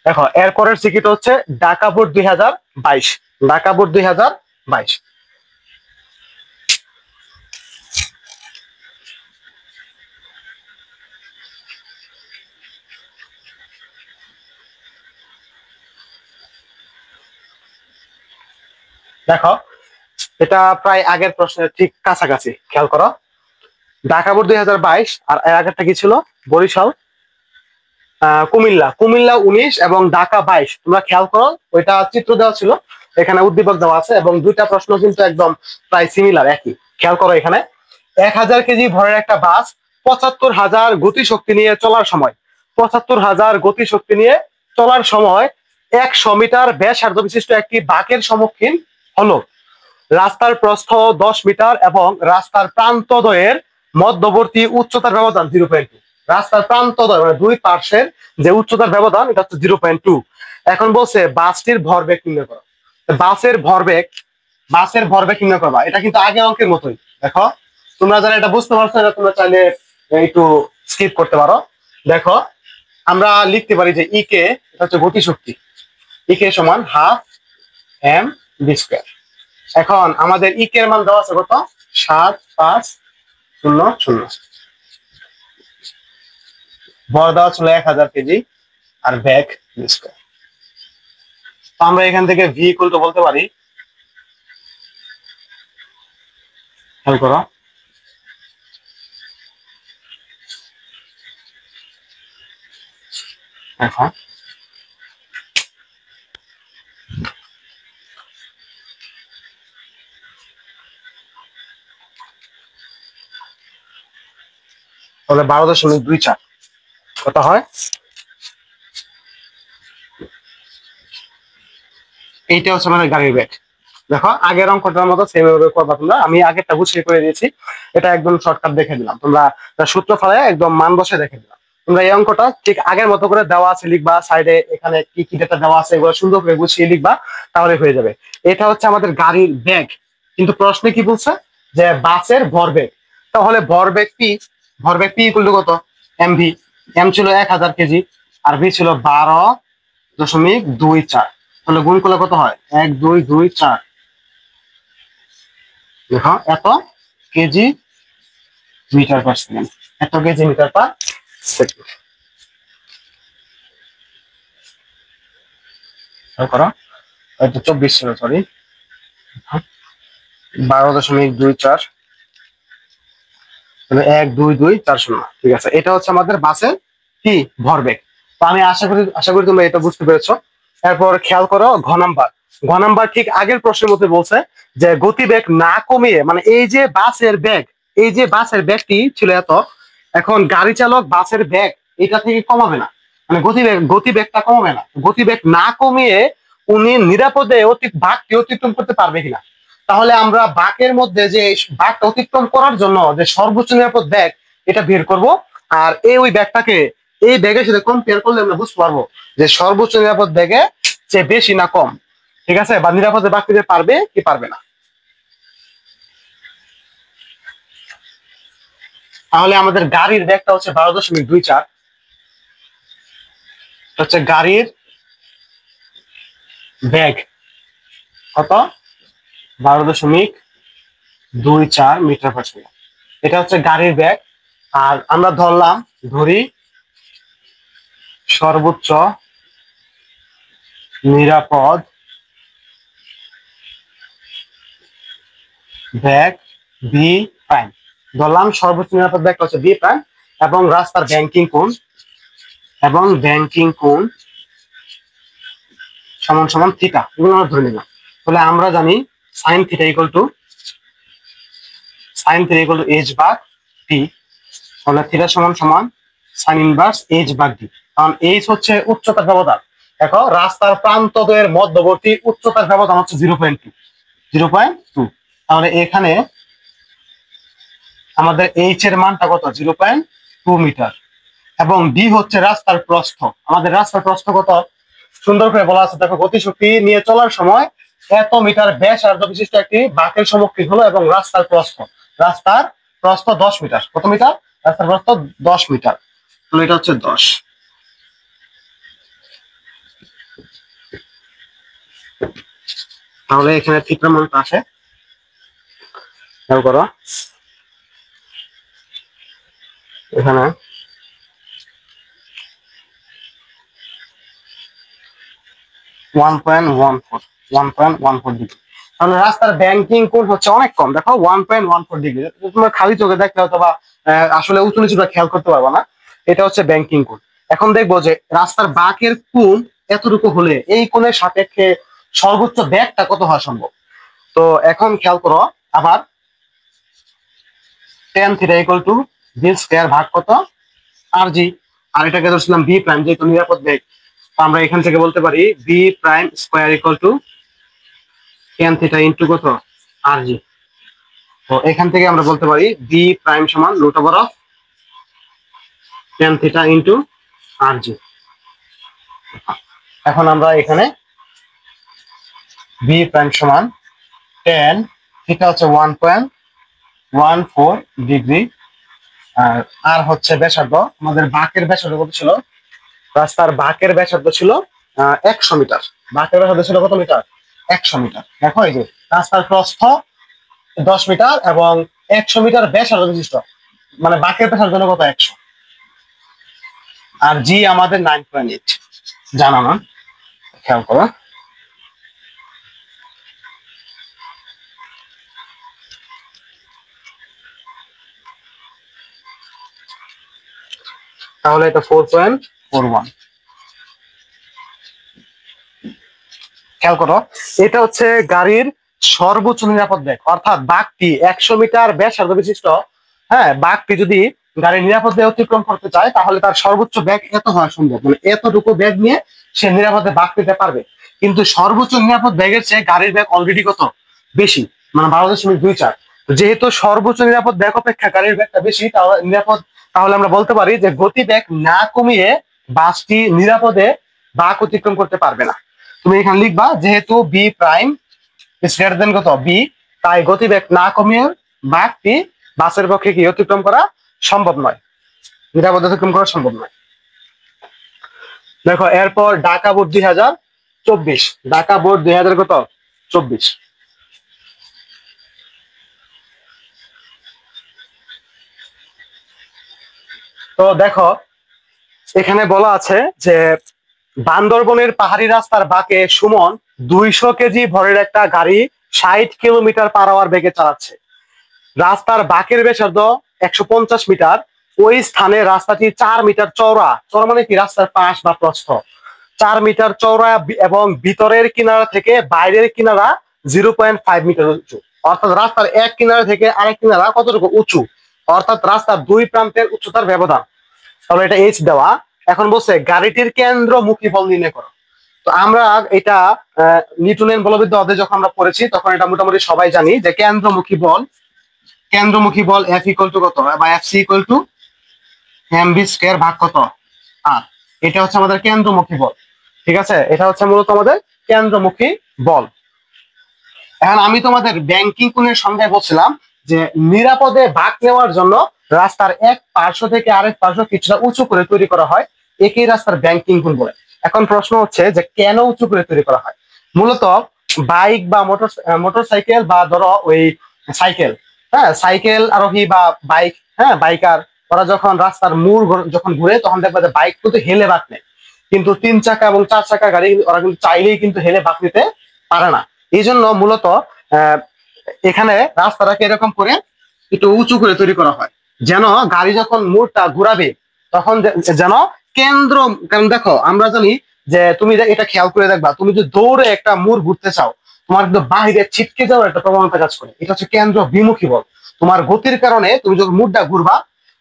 দেখো এরপরের সিকিট হচ্ছে ঢাকা বোর্ড 2022, ঢাকা বোর্ড 2022। দেখো এটা প্রায় আগের প্রশ্নের ঠিক কাছাকাছি, খেয়াল করো। ঢাকা বোর্ড 2022 আর এর আগেরটা কি ছিল, বরিশাল কুমিল্লা 19 এবং ঢাকা 22। তোমরা খেয়াল করো, ওইটা চিত্র দেওয়া ছিল, এখানে উদ্দীপক দেওয়া আছে এবং দুইটা প্রশ্ন কিন্তু একদম প্রায় সিমিলার, একই। খেয়াল করো এখানে 1000 কেজি ভরের একটা বাস 75,000 গতিশক্তি নিয়ে চলার সময়, 75,000 গতিশক্তি নিয়ে চলার সময় 100 মিটার ব্যাসার্ধ বিশিষ্ট একটি বাঁকের সম্মুখীন হলো। রাস্তার প্রস্থ 10 মিটার এবং রাস্তার প্রান্তদ্বয়ের মধ্যবর্তী উচ্চতার ব্যবধান 0.2। রাস্তার প্রান্তদ্বয় মানে দুই পার্শ্বের যে উচ্চতার ব্যবধান এটা হচ্ছে 0.2। এখন বলছে বাসটির ভরবেগ নির্ণয় করো। বাসের ভরবেগ নির্ণয় করবা, এটা কিন্তু আগের অঙ্কের মতোই। দেখো তোমরা যারা এটা বুঝতে পারছো না তোমরা চাইলে একটু স্কিপ করতে পারো। দেখো আমরা লিখতে পারি যে ইকে এটা হচ্ছে গতিশক্তি, ইকে সমান হাফ এম ভি স্কয়ার। এখন আমাদের ইকের মান দেওয়া আছে কত, 7500, ভর দেওয়া ছিল 1000 কেজি আর ব্যাগ স্কয়ার। তো আমরা এখান থেকে ভি ইকুয়াল টু বলতে পারি, খেয়াল করো এখন তাহলে 12.24 কত হয়, এইটা হচ্ছে আমাদের গাড়ির ব্যাগ। দেখো আগের অঙ্কটার মতো সেম ভাবে করবা তোমরা, আমি আগেরটা গুছিয়ে করে দিয়েছি, এটা একদম শর্টকাট দেখে দিলাম। তোমরা সূত্র ফেলায় একদম মান বসে দেখে দিলাম। তোমরা এই অঙ্কটা ঠিক আগের মতো করে দেওয়া আছে লিখবা, সাইডে এখানে কি কি ডেটা দেওয়া আছে এগুলো সুন্দর করে গুছিয়ে লিখবা, তাহলে হয়ে যাবে। এটা হচ্ছে আমাদের গাড়ির ব্যাগ, কিন্তু প্রশ্নে কি বলছে যে বাসের ভরবেগ। তাহলে ভরবেগ পি ইকুয়াল টু কত, এমভি। এম ছিল 1000 কেজি আর ভি ছিল 12.24। তাহলে গুণ করলে কত হয়, 1 2 2 4। দেখো এত কেজি মিটার পার সেকেন্ড, এত কেজি মিটার পার সেকেন্ড। করো, হয়তো 24 ছিল, সরি, 12.24, 12240। ঠিক আছে, এটা হচ্ছে আমাদের বাসের কি ভরবেগ। তো আমি আশা করি তোমরা এটা বুঝতে পেরেছো। এরপর খেয়াল করো ঘ নাম্বার ঠিক আগের প্রশ্নের মধ্যে বলছে যে গতিবেগ না কমিয়ে, মানে এই যে বাসের বেগটি ছিল এত, এখন গাড়ি চালক বাসের বেগ এটা থেকে কমাবে না, মানে গতিবেগটা কমাবে না, গতিবেগ না কমিয়ে উনি নিরাপদে বাঘটি অতিক্রম করতে পারবে কিনা। তাহলে আমরা বাঘের মধ্যে যে বাঘটা অতিক্রম করার জন্য যে সর্বোচ্চ নিরাপদ ব্যাগ এটা বের করব। আর ওই ব্যাগটাকে এই ব্যাগের সাথে কম্পেয়ার করলে আমরা বুঝতে পারবো যে সর্বোচ্চ নিরাপদ ব্যাগে যে বেশি না কম। ঠিক আছে, বা নিরাপদে বাঘ নিতে পারবে কি পারবে না। তাহলে আমাদের গাড়ির ব্যাগটা হচ্ছে 12.24, হচ্ছে গাড়ির ব্যাগ কত, 12.24 মিটার পার সেকেন্ড। এটা হচ্ছে গাড়ির ব্যাগ। আর আমরা ধরি সর্বোচ্চ নিরাপদ ব্যাগ বি প্রাইম, ধরলাম সর্বোচ্চ নিরাপদ ব্যাগ হচ্ছে বি প্রাইম, এবং রাস্তার ব্যাংকিং কোণ সমান সমান থিটা, এগুলো আমরা ধরে নিলাম। তাহলে আমরা জানি sign theta equal to H ভাগ টি। তাহলে থিটা সমান সমান সাইন ইনভার্স এইচ ভাগ ডি, কারণ এইচ হচ্ছে উচ্চতার ব্যবধান। দেখো রাস্তার প্রান্তদ্বয়ের মধ্যবর্তী উচ্চতার ব্যবধান হচ্ছে 0.2। তাহলে এখানে আমাদের এইচ এর মানটা কত, 0.2 মিটার, এবং ডি হচ্ছে রাস্তার প্রস্থ। আমাদের রাস্তার প্রস্থ কত সুন্দর করে বলা আছে, দেখো গতিশক্তি নিয়ে চলার সময় এত মিটার ব্যাসার্ধ বিশিষ্ট একটি বাঁকের সম্মুখীন হলো, এবং রাস্তার প্রস্থ 10 মিটার। কত মিটার? রাস্তার প্রস্থ 10 মিটার। তাহলে এটা হচ্ছে 10। তাহলে এখানে থিটার মানটা আসে, খেয়াল করো এখানে 1.14 ডিগ্রি। তাহলে রাস্তার ব্যাংকিং কোণ হচ্ছে অনেক কম, দেখো 1.14 ডিগ্রি। তোমরা খালি চোখে দেখলে হয়তো বা আসলে উঁচু নিচুটা খেয়াল করতে পারবো না। এটা হচ্ছে ব্যাংকিং কোণ। এখন দেখবো যে রাস্তার বাঁকের কোণ এতটুকু হলে এই কোণের সাপেক্ষে সর্বোচ্চ ব্যাগটা কত হওয়া সম্ভব। তো এখন খেয়াল করো আবার, tan theta equal to V square ভাগ কত, আর জি। আর এটাকে ধরছিলাম বি প্রাইম, যেহেতু নিরাপদ বেগ, তো আমরা এখান থেকে বলতে পারি V prime square equal to tan theta into কত, আর জি। তো এখান থেকে আমরা বলতে পারি বি প্রাইম সমান root over of tan theta into R G. এখন আমরা এখানে বি প্রাইম সমান tan থিটা হচ্ছে 1.14 ডিগ্রি, আর হচ্ছে ব্যাসার্ধ, আমাদের বাঁকের ব্যাসার্ধ কত ছিল, রাস্তার বাঁকের ব্যাসার্ধ ছিল 100 মিটার। বাঁকের ব্যাসার্ধ ছিল কত মিটার, 100 মিটার। দেখো এই যে রাস্তার প্রস্থ 10 মিটার এবং 100 মিটার ব্যাসার্ধ বিশিষ্ট, মানে বাঁকের ব্যাসার্ধ জন্য কত, 100। আর জি আমাদের 9.8 জানা না, খেয়াল করো। তাহলে এটা 4.41। খেয়াল করো, এটা হচ্ছে গাড়ির সর্বোচ্চ নিরাপদ বেগ, অর্থাৎ বাঘটি 100 মিটার ব্যাসার্ধ বিশিষ্ট। হ্যাঁ, বাঘটি যদি গাড়ির নিরাপদে অতিক্রম করতে চায় তাহলে তার সর্বোচ্চ বেগ এত হওয়া সম্ভব, মানে এতটুকু বেগ নিয়ে সে নিরাপদে বাঘ পেতে পারবে। কিন্তু সর্বোচ্চ নিরাপদ বেগের চেয়ে গাড়ির বেগ অলরেডি কত বেশি, মানে 12.24। যেহেতু সর্বোচ্চ নিরাপদ বেগ অপেক্ষা গাড়ির বেগটা বেশি, তাহলে আমরা বলতে পারি যে গতিবেগ না কমিয়ে বাসটি নিরাপদে বাঘ অতিক্রম করতে পারবে না। তুমি এখানে লিখবা যেহেতু v prime is greater than কত, বি, তাই গতিবেগ না কমিয়ে বাঘটি বাসের পক্ষে কি অতিক্রম করা সম্ভব নয়, নিরাপদে অতিক্রম করা সম্ভব নয়। দেখো এরপর ঢাকা বোর্ড 2024, ঢাকা বোর্ড 2000 কত 24। তো দেখো এখানে বলা আছে যে বান্দরবনের পাহাড়ি রাস্তার বাঁকে সুমন 200 কেজি ভরের একটা গাড়ি 60 কিলোমিটার/আওয়ার বেগে চালাচ্ছে। রাস্তার বাঁকের ব্যাসার্ধ 150 মিটার। ওই স্থানে রাস্তাটি 4 মিটার চওড়া, চওড়া মানে কি রাস্তার পাশ বা প্রস্থ 4 মিটার চওড়া এবং ভিতরের কিনারা থেকে বাইরের কিনারা 0.5 মিটার উঁচু। অর্থাৎ রাস্তার এক কিনারা থেকে আরেক কিনারা কতটুকু উঁচু, অর্থাৎ রাস্তার দুই প্রান্তের উচ্চতার ব্যবধান। তাহলে এটা এইচ দেওয়া। এখন বলছে গাড়িটির কেন্দ্রমুখী বল নির্ণয় করো। তো আমরা এটা নিউটনের বলবিদ্যা অধ্যায়ে যখন আমরা পড়েছি তখন এটা মোটামুটি সবাই জানি যে কেন্দ্রমুখী বল এফ ইকুয়াল টু কত, বা f C equal to M B square ভাগ কত আর। এটা হচ্ছে আমাদের কেন্দ্রমুখী বল। ঠিক আছে, এটা হচ্ছে মূলত আমাদের কেন্দ্রমুখী বল। এখন আমি তোমাদের ব্যাংকিং কোণের সংজ্ঞায় বলছিলাম যে নিরাপদে বাঁক নেওয়ার জন্য রাস্তার এক পার্শ্ব থেকে আরেক পার্শ্ব কিছুটা উঁচু করে তৈরি করা হয়, একই রাস্তার ব্যাংকিং কোণ বলে। এখন প্রশ্ন হচ্ছে যে কেন উঁচু করে তৈরি করা হয়। মূলত বাইক বা মোটরসাইকেল বা ধরো ওই সাইকেল, হ্যাঁ সাইকেল আরোহী বা বাইক, হ্যাঁ বাইকার, ওরা যখন রাস্তার মোড় যখন ঘুরে তখন দেখবে যে বাইক কিন্তু হেলে বাঁক নেয়, কিন্তু 3 চাকা এবং 4 চাকা গাড়ি ওরা কিন্তু চাইলেই কিন্তু হেলে বাঁক নিতে পারে না। এই জন্য মূলত এখানে রাস্তাটাকে এরকম করে একটু উঁচু করে তৈরি করা হয়, যেন গাড়ি যখন মোড়টা ঘুরাবে তখন যেন কেন্দ্র। কারণ দেখো আমরা জানি যে তুমি এটা খেয়াল করে দেখবা, তুমি যদি দৌড়ে একটা মোড় ঘুরতে চাও তোমার কিন্তু বাহিরে ছিটকে যাওয়ার একটা প্রবণতা কাজ করে, এটা হচ্ছে কেন্দ্র বিমুখী বল। তোমার গতির কারণে তুমি যখন মোড়টা ঘুরবা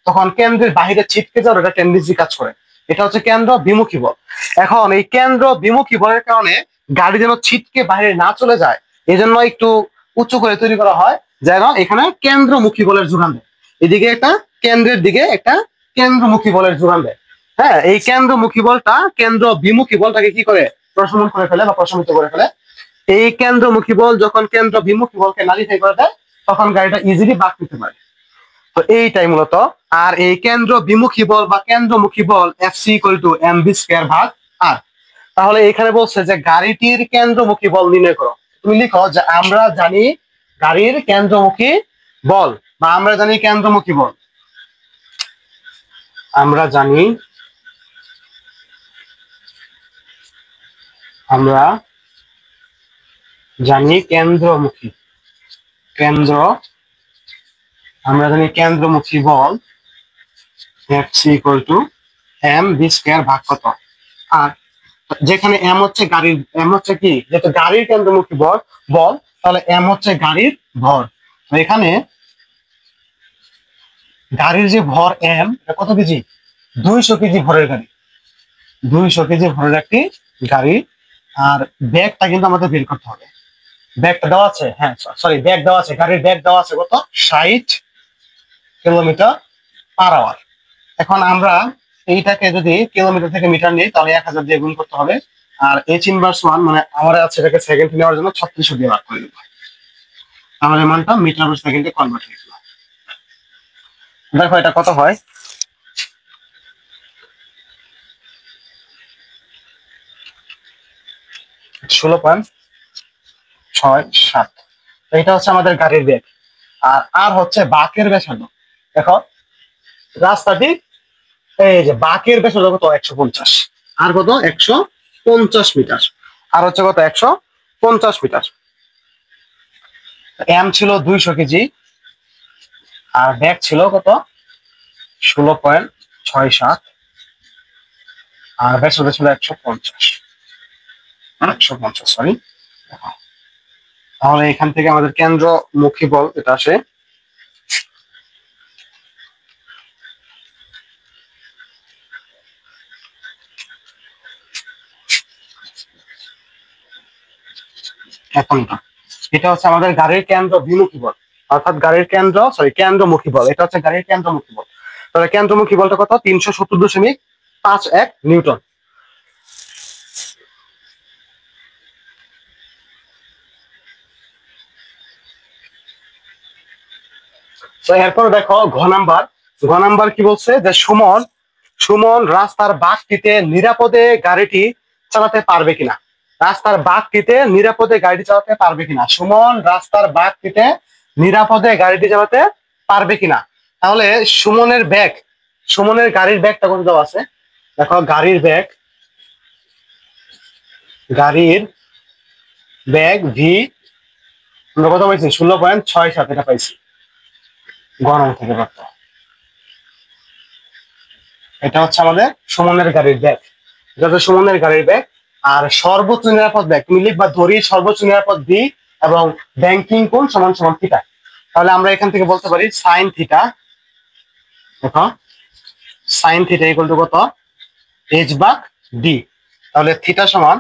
তখন কেন্দ্রের বাহিরে ছিটকে যাওয়ার একটা টেন্ডেন্সি কাজ করে, এটা হচ্ছে কেন্দ্র বিমুখী বল। এখন এই কেন্দ্র বিমুখী বলের কারণে গাড়ি যেন ছিটকে বাইরে না চলে যায়, এজন্য একটু উঁচু করে তৈরি করা হয় যেন এখানে কেন্দ্রমুখী বলের যোগান দেয়, এদিকে একটা কেন্দ্রের দিকে একটা কেন্দ্রমুখী বলের যোগান দেয়। হ্যাঁ, এই কেন্দ্রমুখী বলটা কেন্দ্র বিমুখী বলটাকে কি করে প্রশমন করে ফেলে বা প্রশমিত করে ফেলে। এই কেন্দ্রমুখী বল যখন কেন্দ্র বিমুখী বলকে নালিফাই করে দেয় তখন গাড়িটা ইজিলি বাঁক নিতে পারে। তো এইটাই মূলত। আর এই কেন্দ্র বিমুখী বল বা কেন্দ্রমুখী বল F C equal to M B square ভাগ আর। তাহলে এখানে বলছে যে গাড়িটির কেন্দ্রমুখী বল নির্ণয় করো। তুমি লিখো যে আমরা জানি গাড়ির কেন্দ্রমুখী বল, বা আমরা জানি কেন্দ্রমুখী বল, আমরা জানি কেন্দ্রমুখী আমরা জানি কেন্দ্রমুখী বল F C equal to M B square ভাগ কত আর। যেখানে এম হচ্ছে গাড়ির, এম হচ্ছে কি যেহেতু গাড়ির কেন্দ্রমুখী বল তাহলে এম হচ্ছে গাড়ির ভর। এখানে গাড়ির যে ভর এম, কত কেজি, 200 কেজি ভরের গাড়ি, 200 কেজি ভরের একটি গাড়ি। আর ব্যাগটা কিন্তু আমাদের বের করতে হবে, ব্যাগটা দেওয়া আছে, হ্যাঁ সরি ব্যাগ দেওয়া আছে, গাড়ির ব্যাগ দেওয়া আছে কত 60 কিলোমিটার/আওয়ার। এখন আমরা এইটাকে যদি কিলোমিটার থেকে মিটার নিই তাহলে 1000 দিয়ে গুণ করতে হবে, আর এইচ ইনভার্স 1 মানে আওয়ারে আছে, এটাকে সেকেন্ড নেওয়ার জন্য 3600 দিয়ে ভাগ করে দিব, তাহলে মানটা মিটার পার সেকেন্ডে কনভার্ট হয়ে গেল। দেখো এটা কত হয়, 16.67। এটা হচ্ছে আমাদের গাড়ির বেগ। আর হচ্ছে বাঁকের ব্যাসার্ধ। দেখো রাস্তাটি এই যে বাঁকের ব্যাসার্ধ কত 150, আর কত 150 মিটার, আর হচ্ছে কত 150 মিটার। এম ছিল 200 কেজি আর ব্যাগ ছিল কত 16.67 আর ব্যাসার্ধ ছিল 150 সরি। তাহলে এখান থেকে আমাদের কেন্দ্রমুখী বল এটা আসে এতটা। এটা হচ্ছে আমাদের গাড়ির কেন্দ্র বিমুখী বল, অর্থাৎ গাড়ির কেন্দ্রমুখী বল, এটা হচ্ছে গাড়ির কেন্দ্রমুখী বল। তাহলে কেন্দ্রমুখী বলটা কত 370.51 নিউটন। তো এরপর দেখো ঘ নাম্বার কি বলছে যে সুমন রাস্তার বাঁকটিতে নিরাপদে গাড়িটি চালাতে পারবে কিনা। রাস্তার বাঁকটিতে নিরাপদে গাড়িটি চালাতে পারবে কিনা, সুমন রাস্তার বাঁকটিতে নিরাপদে গাড়িটি চালাতে পারবে কিনা। তাহলে সুমনের ব্যাগ সুমনের গাড়ির ব্যাগটা কত দেওয়া আছে, দেখো গাড়ির ব্যাগ ভি আমরা কত পাইছি 16.67, এটা পাইছি গণন থেকে প্রাপ্ত। এটা হচ্ছে আমাদের সুমনের গাড়ির ব্যাগ, এটা হচ্ছে সুমনের গাড়ির ব্যাগ। আর সর্বোচ্চ নিরাপদ ব্যাগ তুমি লিখবা ধরি সর্বোচ্চ নিরাপদ ভি এবং ব্যাংকিং কোণ সমান সমান থিটা। তাহলে আমরা এখান থেকে বলতে পারি সাইন থিটা, দেখো সাইন থিটা ইকুয়াল টু কত এইচ ভাগ ডি। তাহলে থিটা সমান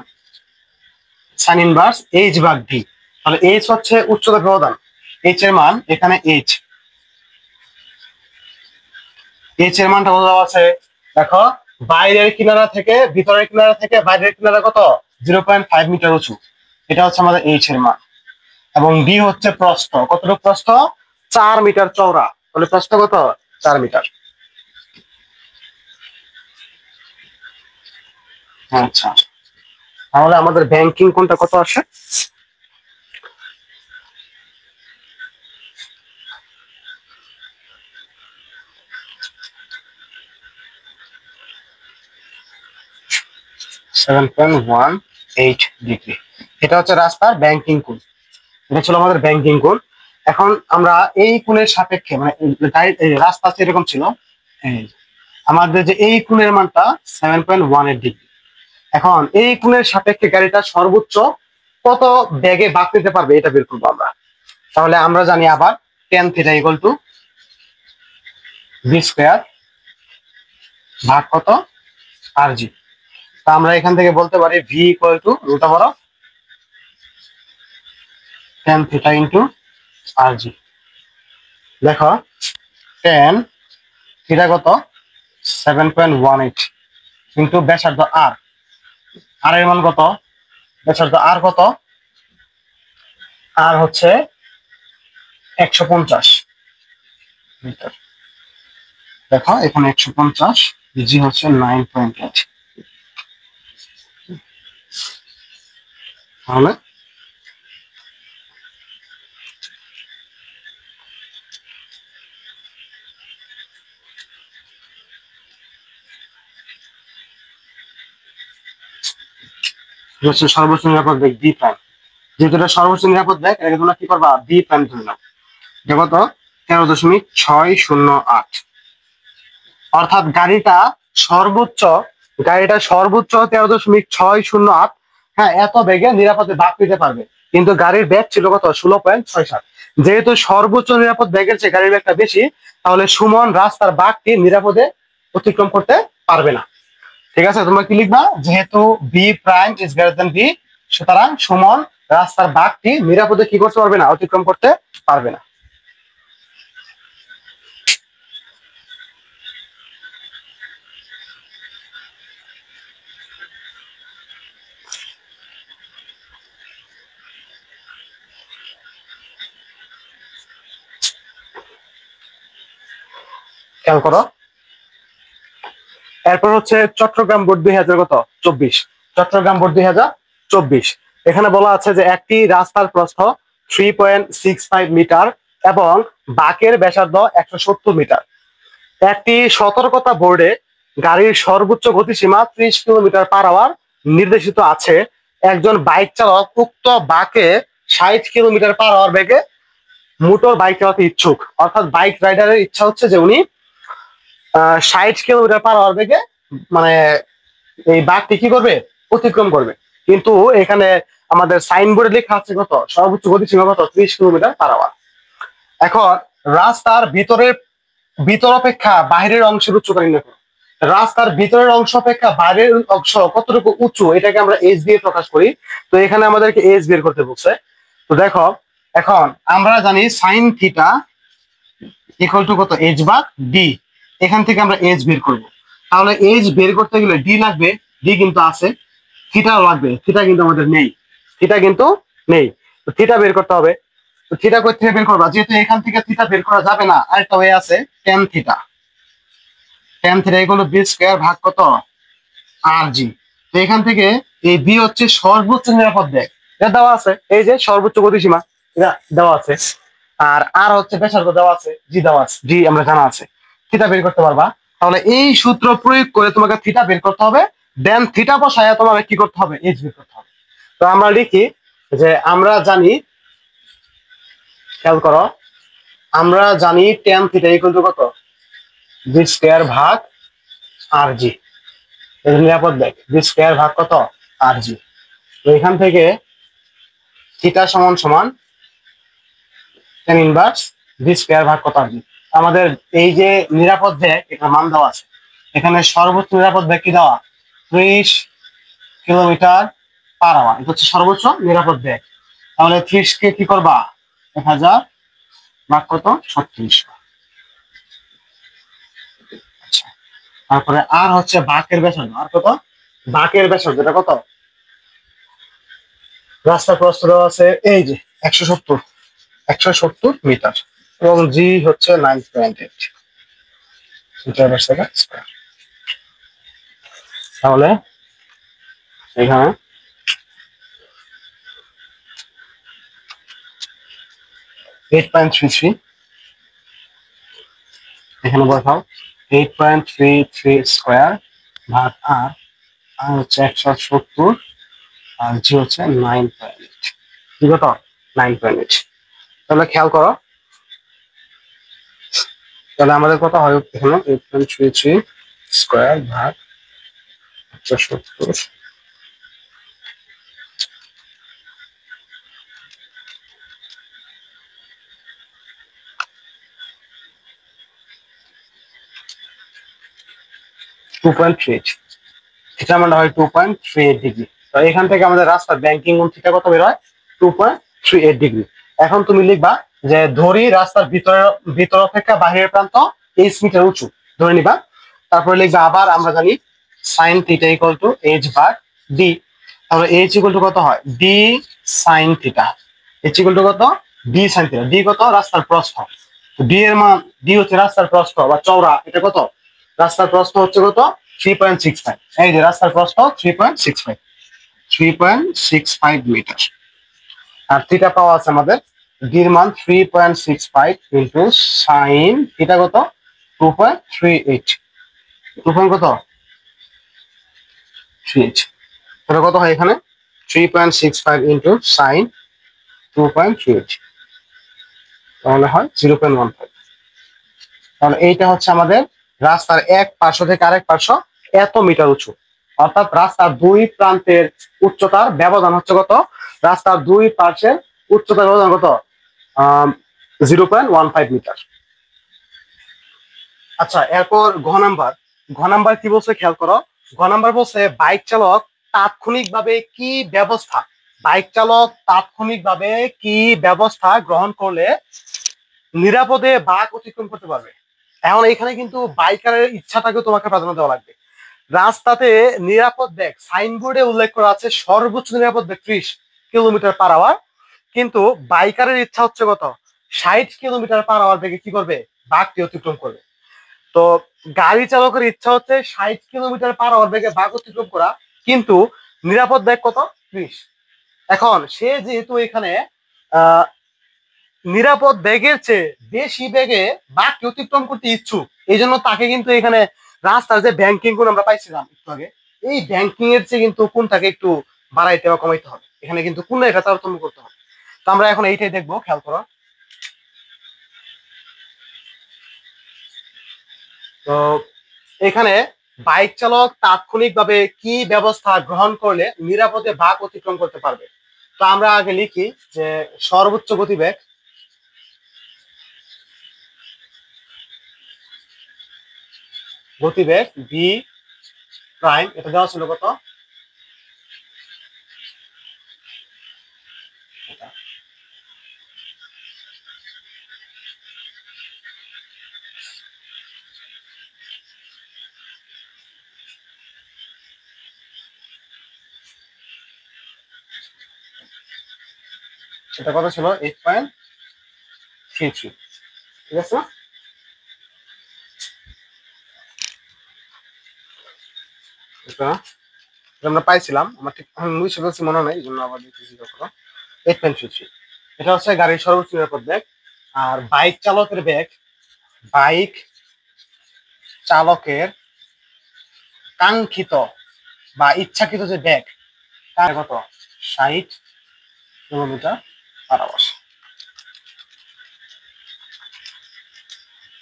সাইন ইনভার্স এইচ ভাগ ডি। তাহলে এইচ হচ্ছে উচ্চতার ব্যবধান, এইচ এর মান এখানে এইচ এর মানটা কত দেওয়া আছে, দেখো বাইরের কিনারা থেকে ভিতরের কিনারা থেকে বাইরের কিনারা কত 0.5 মিটার উঁচু, এটা হচ্ছে আমাদের এইচ এর মান। এবং ডি হচ্ছে প্রস্থ, কতটুকু প্রস্থ 4 মিটার চওড়া, তাহলে প্রস্থ কত 4 মিটার। আচ্ছা, তাহলে আমাদের ব্যাংকিং কোণটা কত আসে, $7.18 এটা হচ্ছে রাস্তার ব্যাংকিং কোণ, এটা ছিল আমাদের ব্যাংকিং কোণ। এখন আমরা এই কোণের সাপেক্ষে মানে রাস্তা এরকম ছিল, এই আমাদের যে এই কোণের মানটা 7.18 এখন এই কোণের সাপেক্ষে গাড়িটা সর্বোচ্চ কত বেগে বাঁক নিতে পারবে এটা বের করবো আমরা। তাহলে আমরা জানি আবার tan theta equal to V square ভাগ কত আর জি। তা আমরা এখান থেকে বলতে পারি V equal to root over of tan theta into R G. দেখো tan থিটা কত 7.18 কিন্তু ব্যাসার্ধ আর, আর এর মান কত, ব্যাসার্ধ আর কত, আর হচ্ছে 150 মিটার। দেখো এখানে 150, জি হচ্ছে 9.8। তাহলে হচ্ছে সর্বোচ্চ নিরাপদ ব্যাগ বি প্রাইম, যেহেতু এটা সর্বোচ্চ নিরাপদ ব্যাগ এটাকে তোমরা কি করবা বি প্রাইম ধরে নাও। এটা কত 13.608, অর্থাৎ গাড়িটা সর্বোচ্চ 13.608, হ্যাঁ এত বেগে নিরাপদে বাঁক নিতে পারবে। কিন্তু গাড়ির ব্যাগ ছিল কত 16.67, যেহেতু সর্বোচ্চ নিরাপদ ব্যাগের চেয়ে গাড়ির ব্যাগটা বেশি, তাহলে সুমন রাস্তার বাঁকটি নিরাপদে অতিক্রম করতে পারবে না। ঠিক আছে, তোমরা কি লিখবা, যেহেতু v prime is greater than v, সুতরাং সুমন রাস্তার বাঁকটি নিরাপদে কি করতে পারবে না, অতিক্রম করতে পারবে না। খেয়াল করো, এরপর হচ্ছে চট্টগ্রাম বোর্ড 2024, চট্টগ্রাম বোর্ড 2024। এখানে বলা আছে যে একটি রাস্তার প্রস্থ 3.65 মিটার এবং বাঁকের ব্যাসার্ধ 170 মিটার। একটি সতর্কতা বোর্ডে গাড়ির সর্বোচ্চ গতিসীমা 30 কিলোমিটার পার আওয়ার নির্দেশিত আছে। একজন বাইক চালক উক্ত বাঁকে 60 কিলোমিটার পার আওয়ার বেগে মোটর বাইক চালাতে ইচ্ছুক, অর্থাৎ বাইক রাইডারের ইচ্ছা হচ্ছে যে উনি 60 কিলোমিটার পার আওয়ার বেগে মানে এই বাঁকটি কি করবে, অতিক্রম করবে। কিন্তু এখানে আমাদের সাইনবোর্ডে লেখা আছে কত, সর্বোচ্চ গতিসীমা কত 30 কিলোমিটার পার আওয়ার। এখন রাস্তার ভিতর অপেক্ষা বাইরের অংশের উচ্চতা নির্ণয় করো। রাস্তার ভিতরের অংশ অপেক্ষা বাইরের অংশ কতটুকু উঁচু এটাকে আমরা এইচ দিয়ে প্রকাশ করি। তো এখানে আমাদেরকে এইচ বের করতে বলছে। তো দেখো এখন আমরা জানি সাইন থিটা ইকুয়াল টু কত এইচ ভাগ ডি, এখান থেকে আমরা এইচ বের করব। তাহলে এইচ বের করতে গেলে ডি লাগবে, ডি কিন্তু আছে, থিটাও লাগবে, থিটা কিন্তু আমাদের নেই, থিটা কিন্তু নেই। তো থিটা বের করতে হবে। তো থিটা কই থেকে বের করবা, যেহেতু এখান থেকে থিটা বের করা যাবে না, আরেকটা ওয়ে আছে tan theta. tan theta equal to v square ভাগ কত আর জি। তো এখান থেকে এই বি হচ্ছে সর্বোচ্চ নিরাপদ বেগ, এটা দেওয়া আছে, এই যে সর্বোচ্চ গতিসীমা এটা দেওয়া আছে, আর আর হচ্ছে ব্যাসার্ধ দেওয়া আছে, জি দেওয়া আছে, জি আমরা জানা আছে। থিটা বের করতে পারবা। তাহলে এই সূত্র প্রয়োগ করে তোমাকে থিটা বের করতে হবে, দেন থিটা বসায় তোমাকে কি করতে হবে, এইচ বের করতে হবে। তো আমরা লিখি যে আমরা জানি, খেয়াল করো, আমরা জানি tan থিটা ইকুয়াল টু কত, ভি স্কয়ার ভাগ আর জি। নিরাপদ বেগ ভি স্কয়ার ভাগ কত, আর জি। তো এখান থেকে থিটা সমান সমান tan ইনভার্স ভি স্কয়ার ভাগ কত আর জি। আমাদের এই যে নিরাপদ বেগ, এটা মান দেওয়া আছে, এখানে সর্বোচ্চ নিরাপদ বেগ কি দেওয়া, 30 কিলোমিটার পার আওয়ার, এটা হচ্ছে সর্বোচ্চ নিরাপদ বেগ। তাহলে 30 কে কি করবা, 1000 ভাগ কত, 36। আচ্ছা, তারপরে আর হচ্ছে বাঁকের ব্যাসার্ধ, আর কত, বাঁকের ব্যাসার্ধ এটা কত, রাস্তা প্রস্থ দেওয়া আছে এই যে 170 মিটার, এবং জি হচ্ছে 9.8 মিটার পার সেকেন্ড স্কয়ার। তাহলে এখানে 8.33, এখানে বসাও 8.33 স্কয়ার ভাগ আর, আর হচ্ছে 170, আর জি হচ্ছে 9.8, কি কত, 9.8। তাহলে খেয়াল করো, তাহলে আমাদের কত হয় এখানে, 8.33 স্কয়ার ভাগ 170, 2.38, থিটা মানে হয় 2.38 ডিগ্রি। তো এখান থেকে আমাদের রাস্তার ব্যাংকিং কোণ থিটা কত বের হয়, 2.38 ডিগ্রি। এখন তুমি লিখবা যে ধরি রাস্তার ভিতর থেকে বাহিরের প্রান্ত 8 মিটার উঁচু ধরে নিবা। তারপরে লিখবা আবার আমরা জানি sign theta equal to H ভাগ ডি। তাহলে এইচ ইকুয়াল টু কত হয়, D sine theta. H equal to কত, ডি সাইন থিটা। ডি কত, রাস্তার প্রস্থ। ডি এর মান, ডি হচ্ছে রাস্তার প্রস্থ বা চওড়া, এটা কত, রাস্তার প্রস্থ হচ্ছে কত, 3.65। এই যে রাস্তার প্রস্থ 3.65 মিটার। আর থিটা পাওয়া আছে আমাদের, ডির মান 3.65 ইন্টু সাইন থিটা কত, 2.38, 2. কত, 38। তাহলে কত হয় এখানে, 3.65 ইন্টু সাইন 2.38, তাহলে হয় 0.15। তাহলে এইটা হচ্ছে আমাদের রাস্তার এক পার্শ্ব থেকে আরেক পার্শ্ব এত মিটার উঁচু, অর্থাৎ রাস্তার দুই প্রান্তের উচ্চতার ব্যবধান হচ্ছে কত, রাস্তার দুই পার্শ্বের উচ্চতার ব্যবধান কত, 0.15 মিটার। আচ্ছা, এরপর ঘ নাম্বার কি বলছে খেয়াল করো। ঘ নাম্বার বলছে বাইক চালক তাৎক্ষণিকভাবে কি ব্যবস্থা, বাইক চালক তাৎক্ষণিকভাবে কি ব্যবস্থা গ্রহণ করলে নিরাপদে বাঁক অতিক্রম করতে পারবে। এখন এখানে কিন্তু বাইকারের ইচ্ছাটাকে তোমাকে প্রাধান্য দেওয়া লাগবে। রাস্তাতে নিরাপদ বেগ সাইনবোর্ডে উল্লেখ করা আছে সর্বোচ্চ নিরাপদ বেগ 30 কিলোমিটার পার আওয়ার, কিন্তু বাইকারের ইচ্ছা হচ্ছে কত, 60 কিলোমিটার পার আওয়ার বেগে কি করবে, বাঁকটি অতিক্রম করবে। তো গাড়ি চালকের ইচ্ছা হচ্ছে 60 কিলোমিটার পার আওয়ার বেগে বাঁক অতিক্রম করা, কিন্তু নিরাপদ বেগ কত, 30। এখন সে যেহেতু এখানে আহ নিরাপদ বেগের চেয়ে বেশি বেগে বাঁকটি অতিক্রম করতে ইচ্ছুক, এই জন্য তাকে কিন্তু এখানে রাস্তার যে ব্যাংকিং কোণ আমরা পাইছিলাম একটু আগে, এই ব্যাংকিং এর চেয়ে কিন্তু কোনটাকে একটু বাড়াইতে বা কমাইতে হবে, এখানে কিন্তু কোন এটা তারতম্য করতে হবে। তো আমরা এখন এইটাই দেখবো, খেয়াল করো। তো এখানে বাইক চালক তাৎক্ষণিকভাবে কি ব্যবস্থা গ্রহণ করলে নিরাপদে বাঁক অতিক্রম করতে পারবে। তো আমরা আগে লিখি যে সর্বোচ্চ গতিবেগ, ভি প্রাইম, এটা দেওয়া ছিল কত, এটা কত ছিল, 8.33, ঠিক আছে। এটা আমরা পাইছিলাম, আমার ঠিক আমি বুঝতে পারছি মনে নাই, এই জন্য আবার দিতেছি কত, 8.33। এটা হচ্ছে গাড়ির সর্বোচ্চ নিরাপদ বেগ। আর বাইক চালকের বেগ, বাইক
চালকের কাঙ্ক্ষিত বা ইচ্ছাকৃত যে বেগ তার কত 60 kilometre per hour.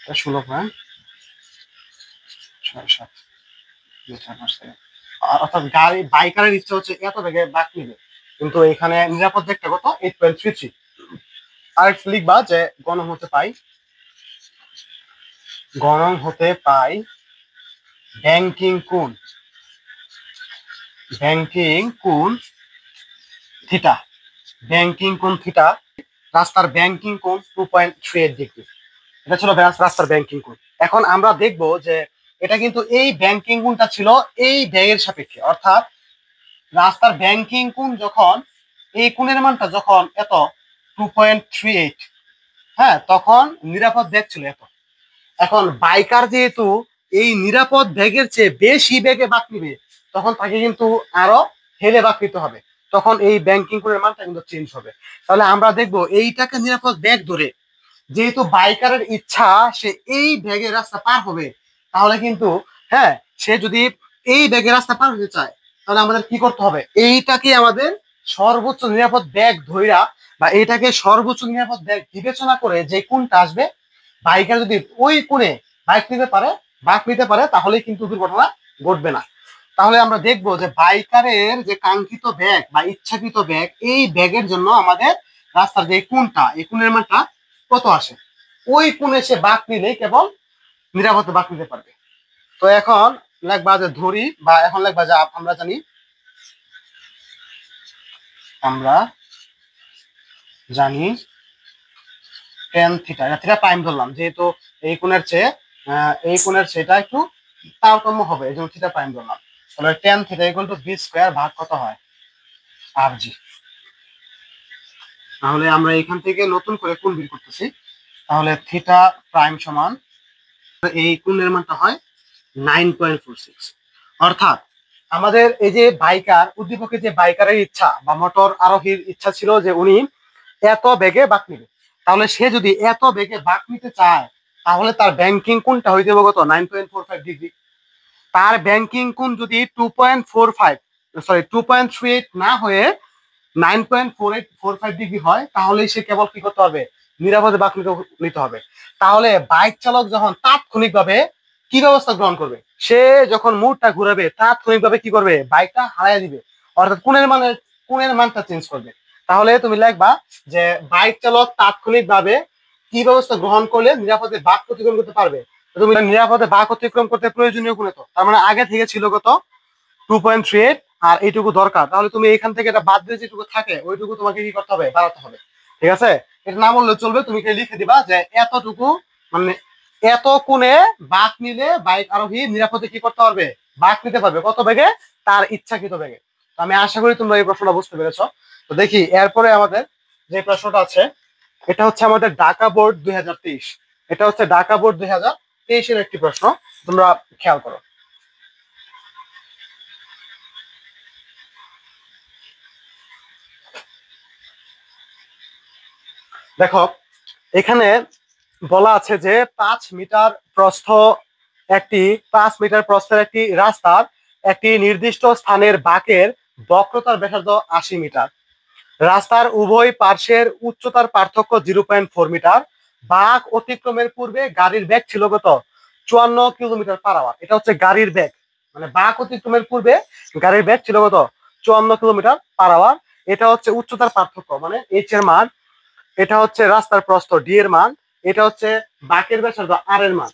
16.67 metre per second. অর্থাৎ গাড়ি বাইকারের ইচ্ছা হচ্ছে এত বেগে বাঁক নিবে, কিন্তু এখানে নিরাপদ বেগটা কত 8.33। আর একটু লিখবা যে গণন হতে পাই ব্যাংকিং কোণ থিটা। ব্যাংকিং কোণ থিটা, রাস্তার ব্যাংকিং কোণ 2.38 ডিগ্রি। এটা ছিল রাস্তার ব্যাংকিং কোণ। এখন আমরা দেখব যে এটা কিন্তু এই ব্যাংকিং কোণটা ছিল এই ব্যাগের সাপেক্ষে, অর্থাৎ রাস্তার ব্যাংকিং কোণ যখন এই কোণের মানটা যখন এত 2.38, হ্যাঁ, তখন নিরাপদ বেগ ছিল এত। এখন বাইকার যেহেতু এই নিরাপদ বেগের চেয়ে বেশি বেগে বাঁক নিবে, তখন তাকে কিন্তু আরো হেলে বাঁক নিতে হবে, তখন এই ব্যাংকিং কোণের মানটা কিন্তু চেঞ্জ হবে। তাহলে আমরা দেখবো এইটাকে নিরাপদ বেগ ধরে, যেহেতু বাইকারের ইচ্ছা সে এই বেগের রাস্তা পার হবে, তাহলে কিন্তু হ্যাঁ, সে যদি এই বেগের রাস্তা পার হতে চায়, তাহলে আমাদের কি করতে হবে, এইটাকে আমাদের সর্বোচ্চ নিরাপদ বেগ ধইরা বা এইটাকে সর্বোচ্চ নিরাপদ বেগ বিবেচনা করে যে কোনটা আসবে, বাইকার যদি ওই কোণে বাঁক নিতে পারে তাহলে কিন্তু দুর্ঘটনা ঘটবে না। তাহলে আমরা দেখবো যে বাইকারের যে কাঙ্ক্ষিত বেগ বা ইচ্ছাকৃত বেগ, এই বেগের জন্য আমাদের রাস্তার যে কোণটা, এই কোণের মানটা কত আসে, ওই কোণে সে বাঁক নিলেই কেবল নিরাপদে বাঁক নিতে পারবে। তো এখন লাগবা যে ধরি, বা এখন লাগবা যে আমরা জানি টেন থিটা, এটা থিটা প্রাইম ধরলাম, যেহেতু এই কোণের চেয়ে এটা একটু তারতম্য হবে, এই জন্য থিটা প্রাইম ধরলাম। তাহলে tan theta equal to v square ভাগ কত হয় আর জি। তাহলে আমরা এখান থেকে নতুন করে কোণ বের করতেছি, তাহলে থিটা প্রাইম সমান এই কোণের মানটা হয় 9.46। অর্থাৎ আমাদের এই যে বাইকার উদ্দীপকের যে বাইকারের ইচ্ছা বা মোটর আরোহীর ইচ্ছা ছিল যে উনি এত বেগে বাঁক নিবে, তাহলে সে যদি এত বেগে বাঁক নিতে চায়, তাহলে তার ব্যাংকিং কোণটা হয়ে যাবে কত 9.45 ডিগ্রি। তার ব্যাংকিং কোণ যদি 2.38 না হয়ে 9.4845 ডিগ্রি হয়, তাহলে সে কেবল কি করতে হবে, নিরাপদে বাঁক নিতে হবে। তাহলে বাইক চালক যখন তাৎক্ষণিকভাবে কি ব্যবস্থা গ্রহণ করবে, সে যখন মুডটা ঘুরাবে তাৎক্ষণিকভাবে কি করবে, বাইকটা হারাইয়া দিবে, অর্থাৎ কোণের মানটা চেঞ্জ করবে। তাহলে তুমি লিখবা যে বাইক চালক তাৎক্ষণিকভাবে কি ব্যবস্থা গ্রহণ করলে নিরাপদে বাঁক অতিক্রম করতে পারবে। তুমি নিরাপদে বাঁক অতিক্রম করতে প্রয়োজনীয় কোণ, তো তার মানে আগে থেকে ছিল কত 2.38, আর এইটুকু দরকার, তাহলে তুমি এখান থেকে এটা বাদ দিয়ে যেটুকু থাকে ওইটুকু তোমাকে কি করতে হবে, বাড়াতে হবে। ঠিক আছে, এটা না বললে চলবে, তুমি লিখে দিবা যে এতটুকু, মানে এত কোণে বাঁক নিলে বাইক আরোহী নিরাপদে কি করতে পারবে, বাঁক নিতে পারবে কত বেগে, তার ইচ্ছাকৃত বেগে। তো আমি আশা করি তোমরা এই প্রশ্নটা বুঝতে পেরেছ। তো দেখি এরপরে আমাদের যে প্রশ্নটা আছে, এটা হচ্ছে আমাদের ঢাকা বোর্ড 2023, এটা হচ্ছে ঢাকা বোর্ড 2023 একটি প্রশ্ন, তোমরা খেয়াল করো। দেখো এখানে বলা আছে যে 5 মিটার প্রস্থের একটি রাস্তার একটি নির্দিষ্ট স্থানের বাঁকের বক্রতার ব্যাসার্ধ 80 মিটার, রাস্তার উভয় পার্শ্বের উচ্চতার পার্থক্য 0.4 মিটার, বাঁক অতিক্রমের পূর্বে গাড়ির বেগ ছিল কত 54 কিলোমিটার পার আওয়ার। এটা হচ্ছে গাড়ির বেগ, মানে বাঁক অতিক্রমের পূর্বে গাড়ির বেগ ছিল কত 54 কিলোমিটার পার আওয়ার। এটা হচ্ছে উচ্চতার পার্থক্য, মানে এইচ এর মান, এটা হচ্ছে রাস্তার প্রস্থ ডি এর মান, এটা হচ্ছে বাঁকের ব্যাসার্ধ আর এর মান।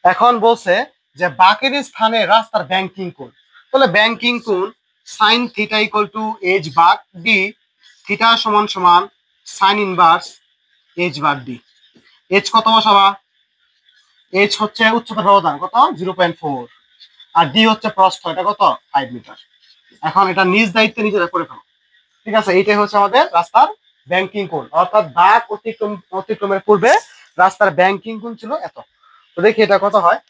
এখন বলছে যে বাঁকের স্থানে রাস্তার ব্যাংকিং কোণ, তাহলে ব্যাংকিং কোণ sine theta equal to H ভাগ ডি, থিটা সমান সমান সাইন ইনভার্স এইচ ভাগ ডি। এইচ কত বসাবা, এইচ হচ্ছে উচ্চতার ব্যবধান কত 0.4, আর ডি হচ্ছে প্রস্থ, এটা কত 5 মিটার। এখন এটা নিজ দায়িত্বে নিজেরা করে ফেলো। ঠিক আছে, এইটাই হচ্ছে আমাদের রাস্তার ব্যাংকিং কোণ, অর্থাৎ বাঁক অতিক্রমের পূর্বে রাস্তার ব্যাংকিং কোণ ছিল এত। তো দেখি এটা কত হয়।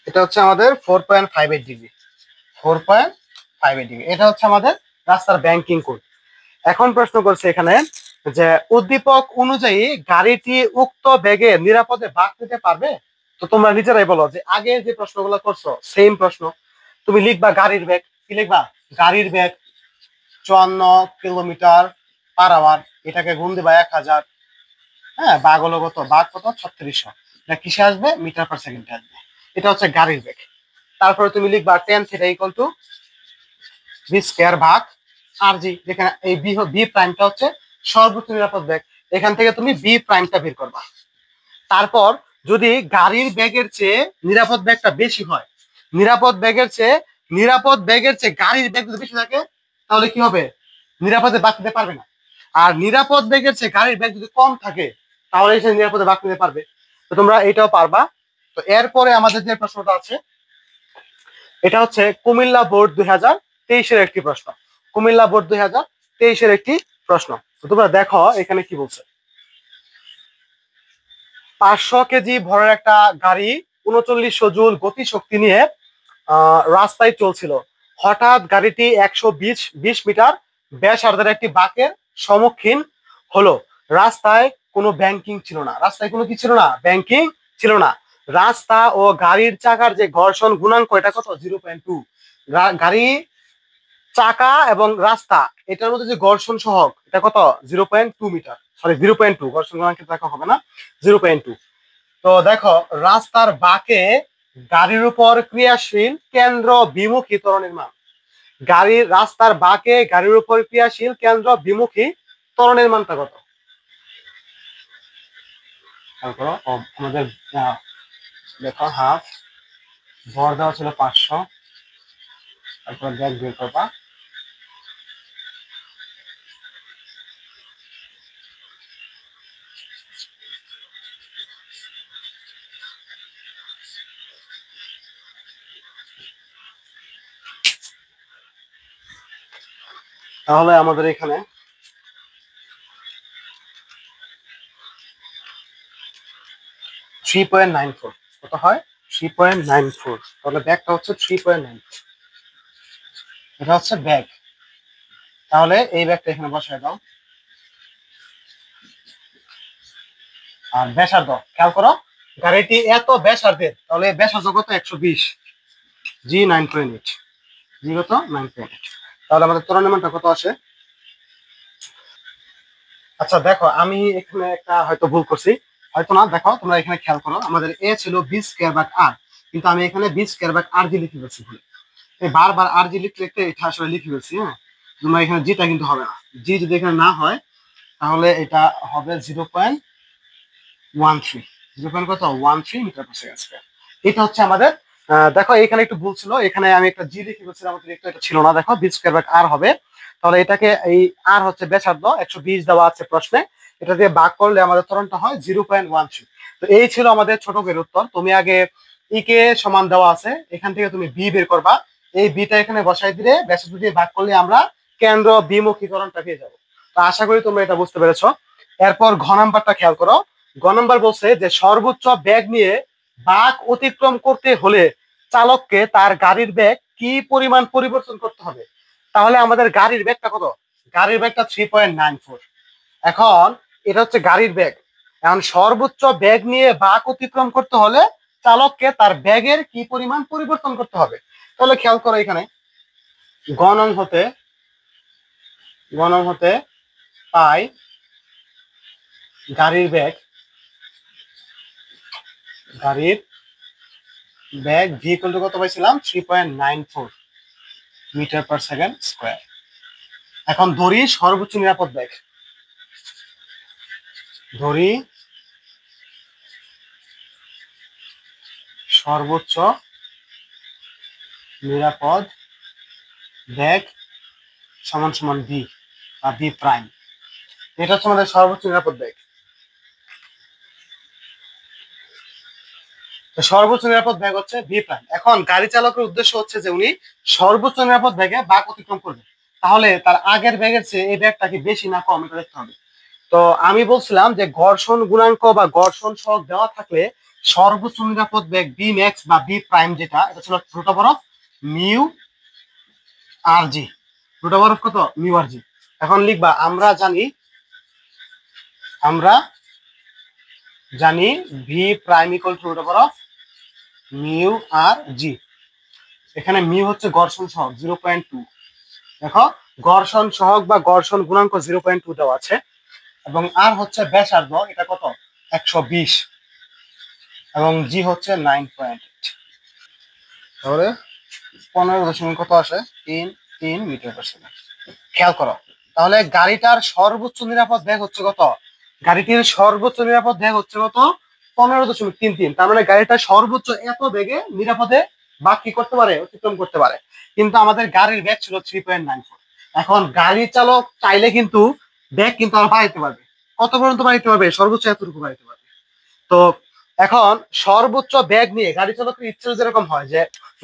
এটা হচ্ছে আমাদের 4.58 ডিগ্রি, 4.58 ডিগ্রি, এটা হচ্ছে আমাদের রাস্তার ব্যাংকিং কোণ। এখন প্রশ্ন করছে এখানে যে উদ্দীপক অনুযায়ী গাড়িটি উক্ত বেগে নিরাপদে বাঁক নিতে পারবে। তো তোমরা নিজেরাই বলো যে আগে যে প্রশ্নগুলো করছো সেম প্রশ্ন। তুমি লিখবা গাড়ির বেগ, কি লিখবা? গাড়ির বেগ 54 কিলোমিটার/আওয়ার, এটাকে গুণ দিবা 1000। হ্যাঁ, বাঘ হলো কত? বাঘ কত? 3600। এটা কিসে আসবে? মিটার পার সেকেন্ডে আসবে। এটা হচ্ছে গাড়ির বেগ। তারপরে তুমি লিখবা ten theta equal to V square ভাগ আর জি, যেখানে এই বি প্রাইমটা হচ্ছে সর্বোচ্চ নিরাপদ বেগ। এখান থেকে তুমি বি প্রাইমটা বের করবা। তারপর যদি গাড়ির বেগের চেয়ে নিরাপদ বেগটা বেশি হয়, নিরাপদ বেগের চেয়ে গাড়ির বেগ যদি বেশি থাকে, তাহলে কি হবে? নিরাপদে বাঁক নিতে পারবে না। আর নিরাপদ বেগের চেয়ে গাড়ির বেগ যদি কম থাকে, তাহলে সে নিরাপদে বাঁক নিতে পারবে। তো তোমরা এটাও পারবা। তো এরপরে আমাদের যে প্রশ্নটা আছে, এটা হচ্ছে কুমিল্লা বোর্ড 2023-এর একটি প্রশ্ন। কুমিল্লা বোর্ড 2023-এর একটি প্রশ্ন। তো তোমরা দেখো এখানে কি বলছে। 500 কেজি ভরের একটা গাড়ি 3900 জুল গতি শক্তি নিয়ে রাস্তায় চলছিল। হঠাৎ গাড়িটি 120 মিটার ব্যাসার্ধের একটি বাঁকের সম্মুখীন হলো। রাস্তায় কোনো ব্যাংকিং ছিল না। রাস্তায় কোনো কি ছিল না? ব্যাংকিং ছিল না। রাস্তা ও গাড়ির চাকার যে ঘর্ষণ গুণাঙ্ক, এটা কত? 0.2। গাড়ি, চাকা এবং রাস্তা, এটার মধ্যে যে ঘর্ষণ সহগ, এটা কত? 0.2 মিটার, সরি 0.2, ঘর্ষণ গুণাঙ্কের দেখা হবে না, 0.2। তো দেখো, রাস্তার বাঁকে গাড়ির উপর ক্রিয়াশীল কেন্দ্র বিমুখী ত্বরণের মান। রাস্তার বাঁকে গাড়ির উপর ক্রিয়াশীল কেন্দ্র বিমুখী ত্বরণের মানটা কত? আমাদের দেখো, হাফ ভর দেওয়া ছিল 500, তারপর ব্যাগ বের করবা। তাহলে আমাদের এখানে 3.94 কত হয়? 3.94। তাহলে ব্যাগটা হচ্ছে 3.94। এটা হচ্ছে ব্যাগ। তাহলে এই ব্যাগটা এখানে বসায় দাও। আর ব্যাসার্ধ খেয়াল করো, গাড়িটি এত ব্যাসার্ধের, তাহলে ব্যাসার্ধ কত? 120, জি 9.8, জি কত? 9.8। তাহলে আমাদের ত্বরণের মানটা কত আসে? আচ্ছা দেখো, আমি এখানে একটা হয়তো ভুল করছি, হয়তো না। দেখো তোমরা এখানে খেয়াল করো, আমাদের এ ছিল বি স্কয়ার বাই আর, কিন্তু আমি এখানে বি স্কয়ার বাই আর জি লিখে ফেলছি ভুলে। এই বারবার আর জি লিখতে লিখতে এটা আসলে লিখে ফেলছি। হ্যাঁ, তোমরা এখানে জিটা কিন্তু হবে না। জি যদি এখানে না হয়, তাহলে এটা হবে 0.13। 0.13 মিটার পার সেকেন্ড স্কয়ার। এটা হচ্ছে আমাদের। দেখো এখানে একটু ভুল ছিল, এখানে আমি একটা জি লিখে ফেলছিলাম, অতিরিক্ত এটা ছিল না। দেখো বি স্কয়ার বাই আর হবে। তাহলে এটাকে, এই আর হচ্ছে ব্যাসার্ধ, 120 দেওয়া আছে প্রশ্নে, এটা দিয়ে ভাগ করলে আমাদের ত্বরণটা হয় 0.13। তো এই ছিল আমাদের ছোট বের উত্তর। তুমি আগে ই কে সমান দেওয়া আছে, এখান থেকে তুমি বি বের করবা। এই বিটা এখানে বসাই দিলে ব্যাসার্ধ দিয়ে ভাগ করলে আমরা কেন্দ্র বিমুখী ত্বরণটা পেয়ে যাবো। তো আশা করি তোমরা এটা বুঝতে পেরেছো। এরপর ঘ নাম্বারটা খেয়াল করো। গ নাম্বার বলছে যে সর্বোচ্চ বেগ নিয়ে বাঁক অতিক্রম করতে হলে চালককে তার গাড়ির বেগ কি পরিমাণ পরিবর্তন করতে হবে। তাহলে আমাদের গাড়ির বেগটা কত? গাড়ির বেগটা 3.94। এখন এটা হচ্ছে গাড়ির বেগ। এখন সর্বোচ্চ বেগ নিয়ে বাঁক অতিক্রম করতে হলে চালককে তার বেগের কি পরিমাণ পরিবর্তন করতে হবে। তাহলে খেয়াল করো, এখানে গণন হতে পাই গাড়ির বেগ ভি ইকুয়াল টু কত পাইছিলাম? 3.94 মিটার পার সেকেন্ড স্কয়ার। এখন ধরি সর্বোচ্চ নিরাপদ বেগ, ধরি সর্বোচ্চ নিরাপদ বেগ সমান সমান বি বা বি প্রাইম। এটা হচ্ছে আমাদের সর্বোচ্চ নিরাপদ বেগ। সর্বোচ্চ নিরাপদ বেগ হচ্ছে বি প্রাইম। এখন গাড়ি চালকের উদ্দেশ্য হচ্ছে যে উনি সর্বোচ্চ নিরাপদ বেগে বাঁক অতিক্রম করবে। তাহলে তার আগের বেগের চেয়ে এই বেগটা কি বেশি না কম, এটা দেখতে হবে। তো আমি বলছিলাম যে ঘর্ষণ গুণাঙ্ক বা ঘর্ষণ সহগ দেওয়া থাকলে সর্বোচ্চ নিরাপদ বেগ বি ম্যাক্স বা বি প্রাইম, যেটা এটা ছিল root over of mu R G. Root over of কত? Mu R G. এখন লিখবা, আমরা জানি আমরা জানি V prime equal to root over of mu R G. এখানে মিউ হচ্ছে ঘর্ষণ সহগ 0.2। দেখো ঘর্ষণ সহগ বা ঘর্ষণ গুণাঙ্ক 0.2 দেওয়া আছে, এবং আর হচ্ছে ব্যাসার্ধ, এটা কত 120, এবং জি হচ্ছে 9.8। তাহলে 15 কত আসে 3 মিটার পার সেকেন্ড। খেয়াল করো, তাহলে গাড়িটার সর্বোচ্চ নিরাপদ বেগ হচ্ছে কত? গাড়িটির সর্বোচ্চ নিরাপদ বেগ হচ্ছে কত? 15.33। তার মানে গাড়িটা সর্বোচ্চ এত বেগে নিরাপদে বা কি করতে পারে, অতিক্রম করতে পারে। কিন্তু আমাদের গাড়ির বেগ ছিল 3.94। এখন গাড়ি চালক চাইলে কিন্তু বেগ কিন্তু আর বাড়াইতে পারবে। কত পর্যন্ত বাড়াইতে পারবে? সর্বোচ্চ এতটুকু বাড়াইতে পারবে। তো এখন সর্বোচ্চ বেগ নিয়ে গাড়ি চালকের ইচ্ছে যেরকম হয় যে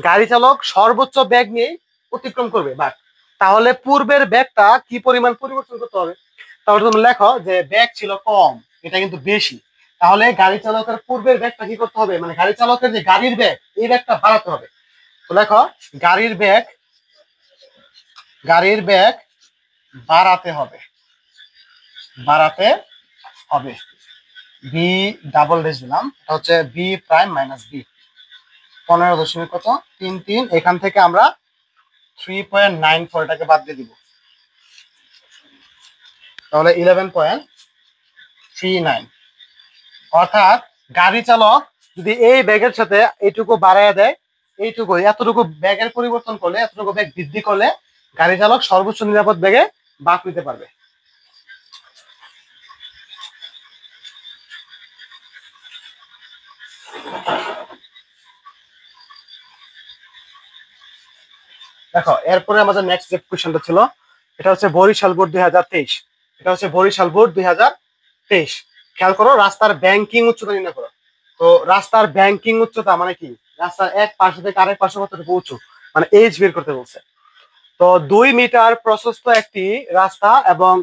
গাড়ি চালক সর্বোচ্চ বেগ নিয়ে অতিক্রম করবে, বাট তাহলে পূর্বের বেগটা কি পরিমাণ পরিবর্তন করতে হবে? তাহলে তুমি লেখো যে বেগ ছিল কম, এটা কিন্তু বেশি। তাহলে গাড়ি চালকের পূর্বের বেগটা কি করতে হবে, মানে গাড়ি চালকের যে গাড়ির বেগ, এই বেগটা বাড়াতে হবে। তো লেখো গাড়ির বেগ বাড়াতে হবে, বাড়াতে হবে। বি ডাবল ডেস দিলাম, এটা হচ্ছে বি প্রাইম মাইনাস বি 15.33। এখান থেকে আমরা 3.94 এটাকে বাদ দিয়ে দিব, তাহলে 11.39। অর্থাৎ গাড়ি চালক যদি এই ব্যাগের সাথে এইটুকু বাড়াইয়া দেয়, এইটুকু এতটুকু ব্যাগের পরিবর্তন করলে, এতটুকু ব্যাগ বৃদ্ধি করলে গাড়ি চালক সর্বোচ্চ নিরাপদ ব্যাগে বাঁক নিতে পারবে। দেখো এরপরে আমাদের নেক্সট যে কোশ্চেনটা ছিল, এটা হচ্ছে বরিশাল বোর্ড 2023। এটা হচ্ছে বরিশাল বোর্ড 2023। খেয়াল করো, রাস্তার ব্যাংকিং উচ্চতা নির্ণয় করো। তো রাস্তার ব্যাংকিং উচ্চতা মানে কি? রাস্তার এক পাশে থেকে আরেক পাশে কতটুকু উঁচু, মানে এইচ বের করতে বলছে। তো 2 মিটার প্রশস্ত একটি রাস্তা এবং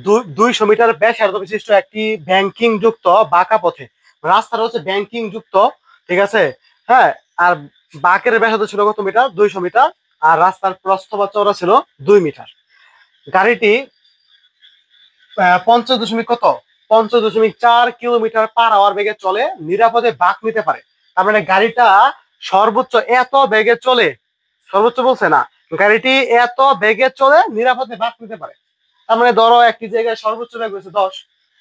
200 মিটার ব্যাসার্ধ বিশিষ্ট একটি ব্যাংকিং যুক্ত বাঁকা পথে, রাস্তাটা হচ্ছে ব্যাংকিং যুক্ত, ঠিক আছে? হ্যাঁ, আর বাঁকের ব্যাসার্ধ ছিল কত মিটার? 200 মিটার। আর রাস্তার প্রস্থ বা চওড়া ছিল 2 মিটার। গাড়িটি 50.4 কিলোমিটার পার আওয়ার বেগে চলে, নিরাপদে বাঁক নিতে পারে। তার মানে গাড়িটা সর্বোচ্চ এত বেগে চলে, সর্বোচ্চ বলছে না, গাড়িটি এত বেগে চলে নিরাপদে বাঁক নিতে পারে। তার মানে ধরো একটি জায়গায় সর্বোচ্চ বেগ হচ্ছে 10,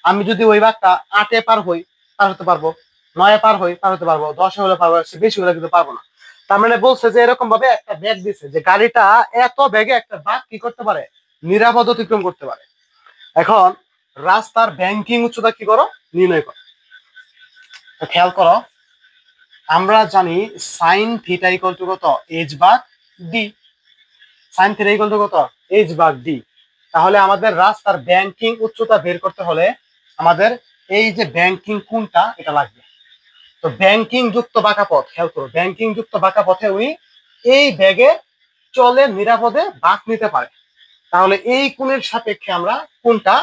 আমি যদি ওই বাঁকটা 8-এ পার হই, পার হতে পারবো, 9-এ পার হই, পার হতে পারবো, 10-এ হলে পারবো, বেশি হলে কিন্তু পারবো না। তার মানে বলছে যে এরকম ভাবে একটা বেগ দিচ্ছে যে গাড়িটা এত বেগে একটা বাঁক কি করতে পারে, নিরাপদ অতিক্রম করতে পারে। এখন রাস্তার ব্যাংকিং উচ্চতা কি করো, নির্ণয় করো। তো খেয়াল করো, আমরা জানি সাইন থিটা ইকুয়াল টু কত, এইচ ভাগ D. Sine theta equal to কত, এইচ ভাগ ডি। তাহলে আমাদের রাস্তার ব্যাংকিং উচ্চতা বের করতে হলে আমাদের এই যে ব্যাংকিং কোণটা এটা লাগবে। তো ব্যাংকিং যুক্ত বাঁকা পথ, খেয়াল করো, ব্যাংকিং যুক্ত বাঁকা পথে উনি এই ব্যাগে চলে, নিরাপদে বাঁক নিতে পারে। তাহলে এই কোণের সাপেক্ষে আমরা কোনটা,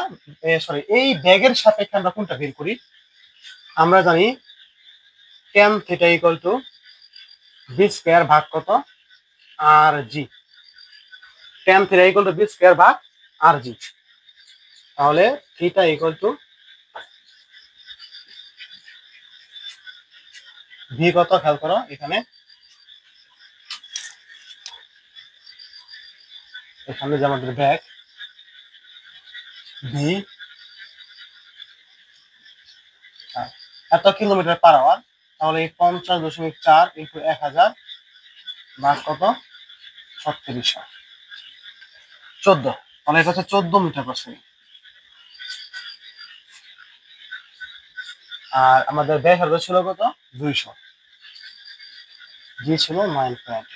সরি, এই ব্যাগের সাপেক্ষে আমরা কোনটা বের করি? আমরা জানি tan theta equal to v square ভাগ কত, আর g. tan theta equal to v square ভাগ আর জি। তাহলে থিটা ইকুয়াল টু ভি কত, খেয়াল করো এখানে, এখানে যে আমাদের ব্যাগ ভি এত কিলোমিটার পার আওয়ার, তাহলে এই 50.4 ইন্টু 1000 ভাগ কত, 3600, 14। তাহলে এটা হচ্ছে 14 মিটার পার সেকেন্ড। আর আমাদের ব্যাসার্ধ ছিল কত, 200, জি ছিল 9.8।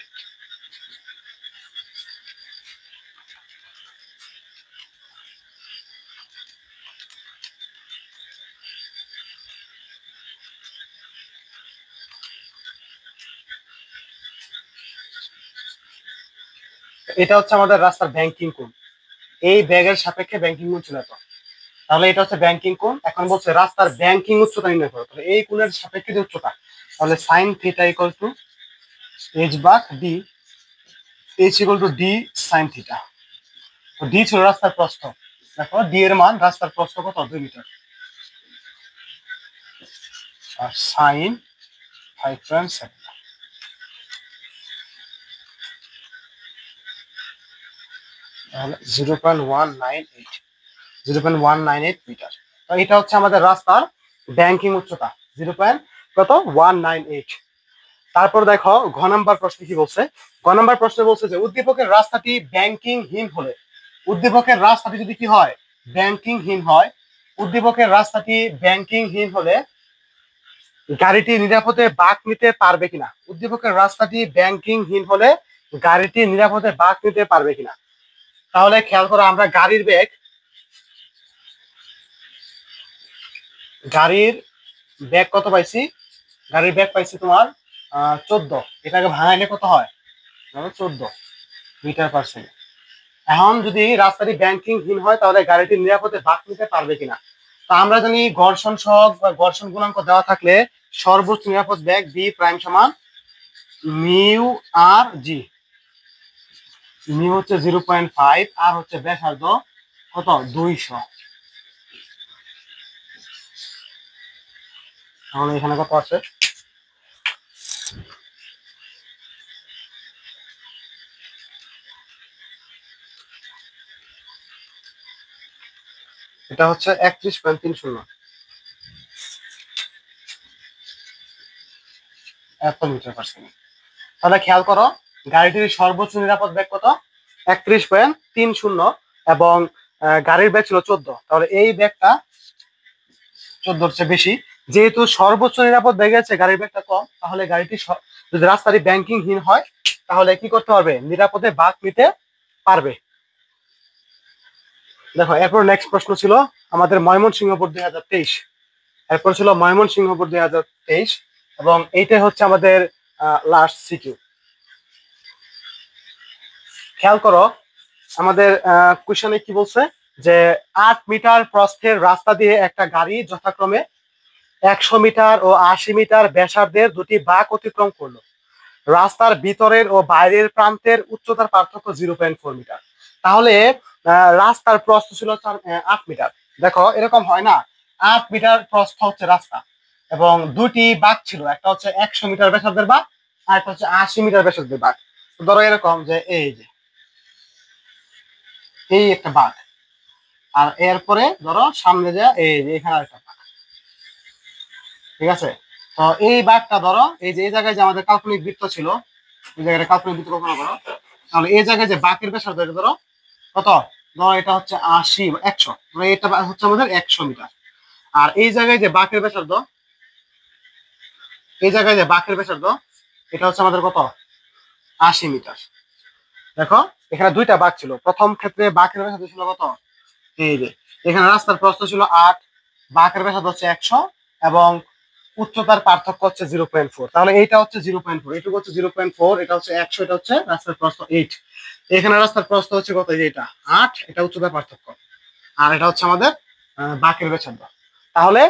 এটা হচ্ছে আমাদের রাস্তার ব্যাংকিং কোণ, এই ব্যাগের সাপেক্ষে ব্যাংকিং কোণ ছিল তো। তাহলে এটা হচ্ছে ব্যাংকিং কোণ। এখন বলছে রাস্তার ব্যাংকিং উচ্চতা নির্ণয় করো। তাহলে এই কোণের সাপেক্ষে যে উচ্চতা, তাহলে sine theta equal to H ভাগ D, H equal to D sine theta. তো ডি ছিল রাস্তার প্রস্থ, দেখো ডি এর মান, রাস্তার প্রস্থ কত, 2 মিটার। আর সাইন 5.7, তাহলে 0.198, 0.198 মিটার। তো এটা হচ্ছে আমাদের রাস্তার ব্যাংকিং উচ্চতা, 0.198। তারপর দেখো ঘ নাম্বার প্রশ্ন কি বলছে। ঘ নাম্বার প্রশ্নে বলছে যে উদ্দীপকের রাস্তাটি ব্যাংকিংহীন হলে, উদ্দীপকের রাস্তাটি যদি কি হয়, ব্যাংকিংহীন হয়, উদ্দীপকের রাস্তাটি ব্যাংকিংহীন হলে গাড়িটি নিরাপদে বাঁক নিতে পারবে কিনা। উদ্দীপকের রাস্তাটি ব্যাংকিংহীন হলে গাড়িটি নিরাপদে বাঁক নিতে পারবে কিনা। তাহলে খেয়াল করো, আমরা গাড়ির বেগ কত পাইছি, গাড়ির বেগ পাইছি তোমার 14, এটাকে ভাঙাইলে কত হয়, 14 মিটার পার সেকেন্ড। এখন যদি রাস্তাটি ব্যাংকিংহীন হয় তাহলে গাড়িটি নিরাপদে বাঁক নিতে পারবে কিনা। তো আমরা জানি ঘর্ষণ সহগ বা ঘর্ষণ গুণাঙ্ক দেওয়া থাকলে সর্বোচ্চ নিরাপদ বেগ বি প্রাইম সমান মিউ আর জি। মিউ হচ্ছে 0.5, আর হচ্ছে ব্যাসার্ধ কত, 200। তাহলে এখানে কত আছে, এটা হচ্ছে 31.30 এত মিটার পার সেকেন্ড। তাহলে খেয়াল করো গাড়িটির সর্বোচ্চ নিরাপদ বেগ কত, 31.30, এবং গাড়ির বেগ ছিল 14। তাহলে এই বেগটা 14-র চেয়ে বেশি। যেহেতু সর্বোচ্চ নিরাপদ বেগ আছে, গাড়ির বেগটা কম, তাহলে গাড়িটি যদি রাস্তাটি ব্যাংকিংহীন হয় তাহলে কি করতে পারবে, নিরাপদে বাঁক নিতে পারবে। দেখো এরপর নেক্সট প্রশ্ন ছিল আমাদের ময়মনসিংহ বোর্ড 2023, এরপর ছিল ময়মনসিংহ বোর্ড 2023, এবং এইটাই হচ্ছে আমাদের লাস্ট সিকিউ। খেয়াল করো আমাদের কোশ্চেনে কি বলছে যে 8 মিটার প্রস্থের রাস্তা দিয়ে একটা গাড়ি যথাক্রমে 100 মিটার ও 80 মিটার ব্যাসার্ধের দুটি বাঁক অতিক্রম করলো। রাস্তার ভিতরের ও বাইরের প্রান্তের উচ্চতার পার্থক্য 0.4 মিটার। তাহলে রাস্তার প্রস্থ ছিল 8 মিটার। দেখো এরকম হয় না, 8 মিটার প্রস্থ হচ্ছে রাস্তা, এবং দুটি বাঁক ছিল, একটা হচ্ছে 100 মিটার ব্যাসার্ধের বাঁক, আর একটা হচ্ছে 80 মিটার ব্যাসার্ধের বাঁক। ধরো এরকম যে এই একটা বাঁক, আর এরপরে ধরো সামনে যা এই যে এখানে একটা বাঁক, ঠিক আছে। তো এই বাঁকটা ধরো এই যে এই জায়গায় যে আমাদের কাল্পনিক বৃত্ত ছিল, এই জায়গায় কাল্পনিক বৃত্ত কল্পনা করো, তাহলে এই জায়গায় যে বাঁকের ব্যাসার্ধ এটা ধরো কত, ধরো এটা হচ্ছে 80 100, মানে এটা হচ্ছে আমাদের 100 মিটার। আর এই জায়গায় যে বাঁকের ব্যাসার্ধ, এই জায়গায় যে বাঁকের ব্যাসার্ধ এটা হচ্ছে আমাদের কত, 80 মিটার। দেখো এখানে দুইটা বাঁক ছিল, প্রথম ক্ষেত্রে বাঁকের ব্যাসার্ধ ছিল কত, এই যে এখানে রাস্তার প্রস্থ ছিল 8, বাঁকের ব্যাসার্ধ হচ্ছে 100, এবং উচ্চতার পার্থক্য হচ্ছে 0.4। তাহলে এইটা হচ্ছে 0.4, এটুকু হচ্ছে 0.4, এটা হচ্ছে 100, এটা হচ্ছে রাস্তার প্রস্থ 8। এখানে রাস্তার প্রস্থ হচ্ছে কত, এই যে এটা 8, এটা উচ্চতার পার্থক্য, আর এটা হচ্ছে আমাদের বাঁকের ব্যাসার্ধ। তাহলে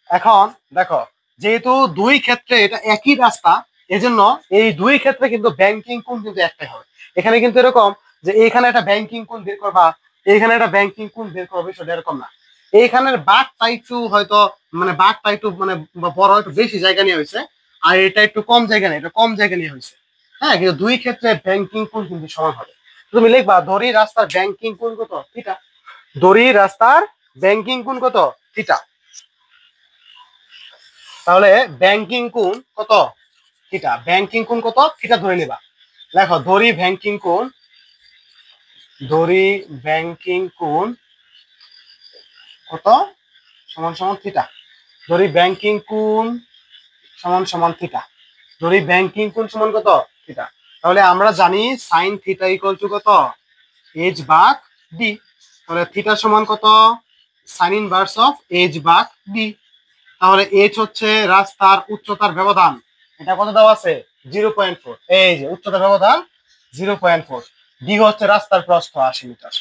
এখন দেখো যেহেতু দুই ক্ষেত্রে এটা একই রাস্তা, এজন্য এই দুই ক্ষেত্রে কিন্তু ব্যাংকিং কোণ কিন্তু একটাই হবে। এখানে কিন্তু এরকম যে এইখানে একটা ব্যাংকিং কোণ বের করবা, এইখানে একটা ব্যাংকিং কোণ বের করবে, সেটা এরকম না। এইখানের বাঁকটা একটু হয়তো মানে বাঁকটা একটু মানে বড়, একটু বেশি জায়গা নিয়ে হয়েছে, আর এটা একটু কম জায়গা নিয়ে, এটা কম জায়গা নিয়ে হয়েছে। হ্যাঁ, কিন্তু দুই ক্ষেত্রে ব্যাংকিং কোণ কিন্তু সমান হবে। তুমি লিখবা দড়ি রাস্তার ব্যাংকিং কোণ কত, থিটা। দড়ি রাস্তার ব্যাংকিং কোণ কত, থিটা। তাহলে ব্যাংকিং কোণ কত, থিটা। ব্যাংকিং কোণ কত, থিটা ধরে নিবা। দেখো দড়ি ব্যাংকিং কোণ, দড়ি ব্যাংকিং কোণ কত, সমান সমান থিটা। দড়ি ব্যাংকিং কোণ সমান সমান থিটা। দড়ি ব্যাংকিং কোণ সমান কত, থিটা। তাহলে আমরা জানি সাইন থিটা ইকুয়াল টু কত, এইচ ভাগ ডি। তাহলে থিটা সমান কত, সাইন ইনভার্স অফ এইচ ভাগ ডি। তাহলে এইচ হচ্ছে রাস্তার উচ্চতার ব্যবধান, এটা কত দেওয়া আছে, 0.4। এই যে উচ্চতার ব্যবধান 0.4। ডি হচ্ছে রাস্তার প্রস্থ 80 মিটার।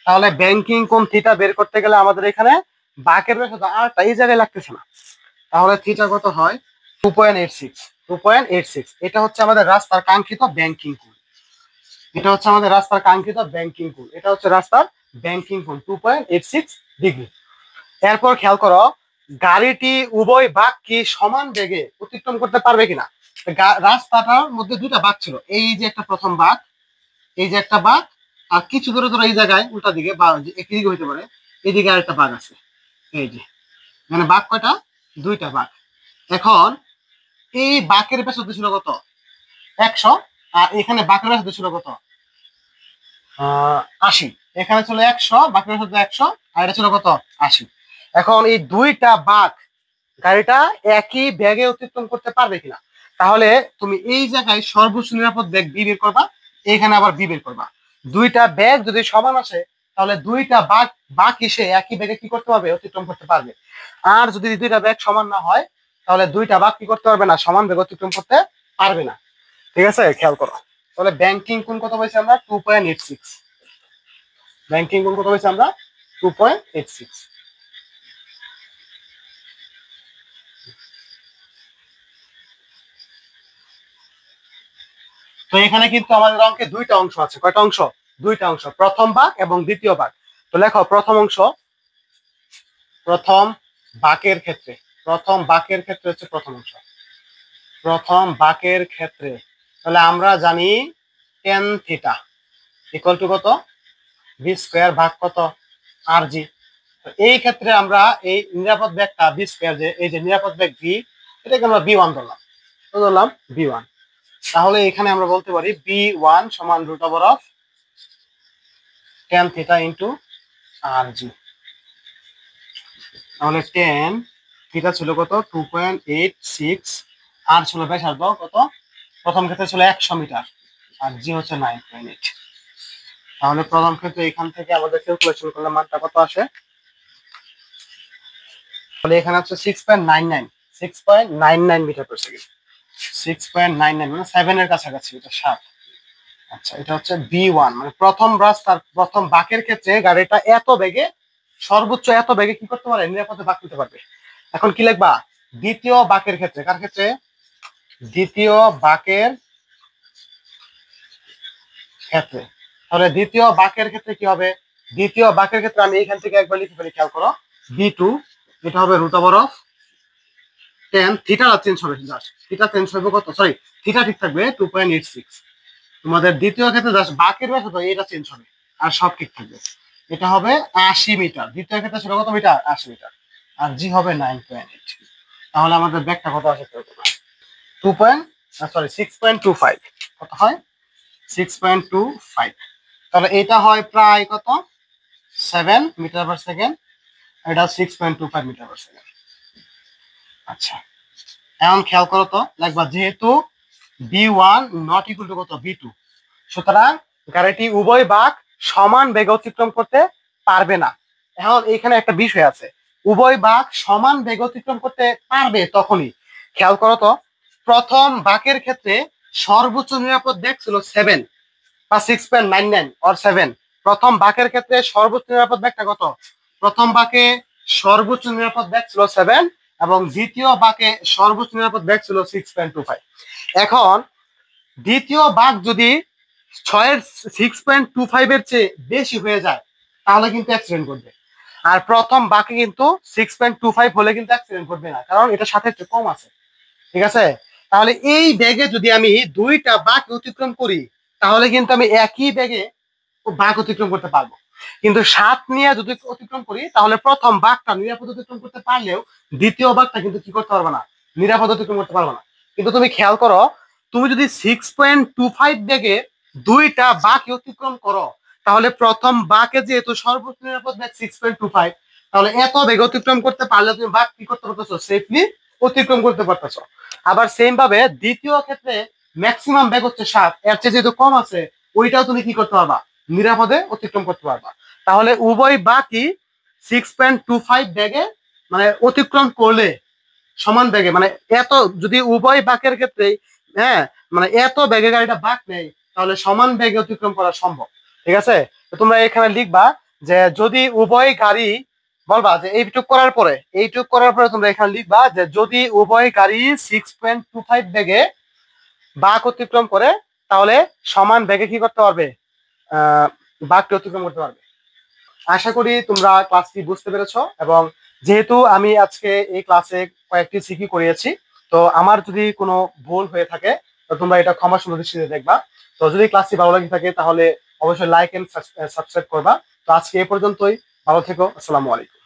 তাহলে ব্যাংকিং কোণ থিটা বের করতে গেলে আমাদের এখানে বাঁকের ব্যাসার্ধ আরটা এই জায়গায় লাগতেছে না। তাহলে থিটা কত হয়, 2.86। 2.86 এটা হচ্ছে আমাদের রাস্তার কাঙ্ক্ষিত ব্যাংকিং কোণ। এটা হচ্ছে আমাদের রাস্তার কাঙ্ক্ষিত ব্যাংকিং কোণ, এটা হচ্ছে রাস্তার ব্যাংকিং কোণ 2.86 ডিগ্রি। এরপর খেয়াল করো গাড়িটি উভয় বাঁক কি সমান বেগে অতিক্রম করতে পারবে কিনা। রাস্তাটার মধ্যে দুইটা বাঁক ছিল, এই যে একটা প্রথম বাঁক, এই যে একটা বাঁক, আর কিছু দূরে ধরো এই জায়গায় উল্টা দিকে বা একই দিকে হইতে পারে, এদিকে আরেকটা বাঁক আছে। এই যে মানে বাঁক কয়টা, দুইটা বাঁক। এখন এই বাঁকের ব্যাসার্ধ ছিল কত, 100, আর এখানে বাঁকের ব্যাসার্ধ ছিল কত, 80। এখানে ছিল 100, বাঁকের ব্যাসার্ধ 100, আর এটা ছিল কত, 80। এখন এই দুইটা বাঁক গাড়িটা একই বেগে অতিক্রম করতে পারবে কিনা। তাহলে তুমি এই জায়গায় সর্বোচ্চ নিরাপদ বেগ বি বের করবা, এখানে আবার বি বের করবা। দুইটা বেগ যদি সমান আসে তাহলে দুইটা বাঁক বাঁক এসে একই বেগে কি করতে পারবে, অতিক্রম করতে পারবে। আর যদি দুইটা বেগ সমান না হয় তাহলে দুইটা বাঁক কি করতে পারবে না, সমান বেগ অতিক্রম করতে পারবে না। ঠিক আছে, খেয়াল করো। তাহলে ব্যাংকিং কোণ কত পাইছি আমরা, 2.86। ব্যাংকিং কোণ কত পাইছি আমরা, 2.86। তো এখানে কিন্তু আমাদের অঙ্কে দুইটা অংশ আছে। কয়টা অংশ, দুইটা অংশ, প্রথম ভাগ এবং দ্বিতীয় ভাগ। তো লেখো প্রথম অংশ, প্রথম বাঁকের ক্ষেত্রে, প্রথম বাঁকের ক্ষেত্রে হচ্ছে প্রথম অংশ, প্রথম বাঁকের ক্ষেত্রে। তাহলে আমরা জানি tan থিটা ইকুয়াল টু কত, বি স্কয়ার ভাগ কত, আর জি। এই ক্ষেত্রে আমরা এই নিরাপদ বেগটা বি স্কয়ার, যে এই যে নিরাপদ বেগ বি, এটাকে আমরা বি ওয়ান ধরলাম, ধরলাম বি ওয়ান। তাহলে এখানে আমরা বলতে পারি বি ওয়ান সমান root over of tan theta into R জি। তাহলে tan থিটা ছিল কত, 2.86, আর ছিল ব্যাসার্ধ কত, প্রথম ক্ষেত্রে ছিল 100 মিটার, আর জি হচ্ছে 9.8। তাহলে প্রথম ক্ষেত্রে এখান থেকে আমাদের ক্যালকুলেশন করলে মানটা কত আসে, তাহলে এখানে হচ্ছে 6.99, 6.99 মিটার পার সেকেন্ড, 6.99 মানে 7 এর কাছাকাছি, এটা 7। আচ্ছা, এটা হচ্ছে বি ওয়ান, মানে প্রথম রাস্তার প্রথম বাঁকের ক্ষেত্রে গাড়িটা এত বেগে, সর্বোচ্চ এত বেগে কি করতে পারে, নিরাপদে বাঁক নিতে পারবে। এখন কি লিখবা, দ্বিতীয় বাঁকের ক্ষেত্রে, কার ক্ষেত্রে, দ্বিতীয় বাঁকের ক্ষেত্রে। তাহলে দ্বিতীয় বাঁকের ক্ষেত্রে কি হবে, দ্বিতীয় বাঁকের ক্ষেত্রে আমি এখান থেকে একবার লিখে ফেলি, খেয়াল করো, বি টু, এটা হবে root over of tan theta change হবে, জাস্ট থিটা চেঞ্জ হবে কত, সরি থিটা ঠিক থাকবে 2.86। তোমাদের দ্বিতীয় ক্ষেত্রে জাস্ট বাঁকের ব্যাসার্ধ এটা চেঞ্জ হবে, আর সব ঠিক থাকবে। এটা হবে 80 মিটার, দ্বিতীয় ক্ষেত্রে ছিল কত মিটার, 80 মিটার, আর জি হবে 9.8। তাহলে আমাদের ব্যাগটা কত আসে, 6.25, কত হয়, 6.25। তাহলে এটা হয় প্রায় কত, 7 মিটার পার সেকেন্ড, এটা 6.25 মিটার পার সেকেন্ড। আচ্ছা, এখন খেয়াল করো তো, লাগবা যেহেতু v one not equal to কত, বি টু, সুতরাং গাড়িটি উভয় বাঁক সমান বেগে অতিক্রম করতে পারবে না। এখন এখানে একটা বিষয় আছে, উভয় বাঁক সমান বেগে অতিক্রম করতে পারবে তখনই, খেয়াল করো তো, প্রথম বাঁকের ক্ষেত্রে সর্বোচ্চ নিরাপদ বেগ ছিল 7 বা 6.99 অর 7। প্রথম বাঁকের ক্ষেত্রে সর্বোচ্চ নিরাপদ বেগটা কত, প্রথম বাঁকে সর্বোচ্চ নিরাপদ বেগ ছিল 7, এবং দ্বিতীয় বাঁকে সর্বোচ্চ নিরাপদ বেগ ছিল 6.25। এখন দ্বিতীয় বাঁক যদি 6.25 এর চেয়ে বেশি হয়ে যায় তাহলে কিন্তু অ্যাক্সিডেন্ট করবে, আর প্রথম বাঁকে কিন্তু 6.25 হলে কিন্তু অ্যাক্সিডেন্ট করবে না, কারণ এটা সাথে একটু কম আছে। ঠিক আছে, তাহলে এই বেগে যদি আমি দুইটা বাঁক অতিক্রম করি তাহলে কিন্তু আমি একই বেগে বাঁক অতিক্রম করতে পারবো। কিন্তু 7 নিয়ে যদি অতিক্রম করি তাহলে প্রথম বাঁকটা নিরাপদ অতিক্রম করতে পারলেও দ্বিতীয় বাঁকটা কিন্তু কি করতে পারবে না, নিরাপদ অতিক্রম করতে পারবে না। কিন্তু তুমি খেয়াল করো, তুমি যদি 6.25 বেগে দুইটা বাঁক অতিক্রম করো তাহলে প্রথম বাঁকে যেহেতু সর্বোচ্চ নিরাপদ বেগ 6.25, তাহলে এত বেগ অতিক্রম করতে পারলে তুমি বাঁক কি করতে পারতেছো, সেফলি অতিক্রম করতে পারতেছো। আবার সেম ভাবে দ্বিতীয় ক্ষেত্রে ম্যাক্সিমাম বেগ হচ্ছে 7, এর চেয়ে যেহেতু কম আছে ওইটাও তুমি কি করতে পারবা, নিরাপদে অতিক্রম করতে পারবা। তাহলে উভয় বাকি 6.25 বেগে মানে অতিক্রম করলে সমান বেগে, মানে এত যদি উভয় বাঁকের ক্ষেত্রে, হ্যাঁ, মানে এত বেগে গাড়িটা বাঁক নেই তাহলে সমান বেগে অতিক্রম করা সম্ভব। ঠিক আছে, তো তোমরা এখানে লিখবা যে যদি উভয় গাড়ি, বলবা যে এইটুক করার পরে তোমরা এখানে লিখবা যে যদি উভয় গাড়ি 6.25 বেগে বাঁক অতিক্রম করে তাহলে সমান বেগে কি করতে পারবে, বাঁকটি অতিক্রম করতে পারবে। আশা করি তোমরা ক্লাসটি বুঝতে পেরেছো এবং যেহেতু আমি আজকে এই ক্লাসে কয়েকটি সিকি করিয়েছি, তো আমার যদি কোনো ভুল হয়ে থাকে তো তোমরা এটা ক্ষমা সুন্দর দৃষ্টিতে দেখবা। তো যদি ক্লাসটি ভালো লাগে থাকে তাহলে অবশ্যই লাইক এন্ড সাবস্ক্রাইব করবা। তো আজকে এই পর্যন্তই, ভালো থেকো, আসসালামু আলাইকুম।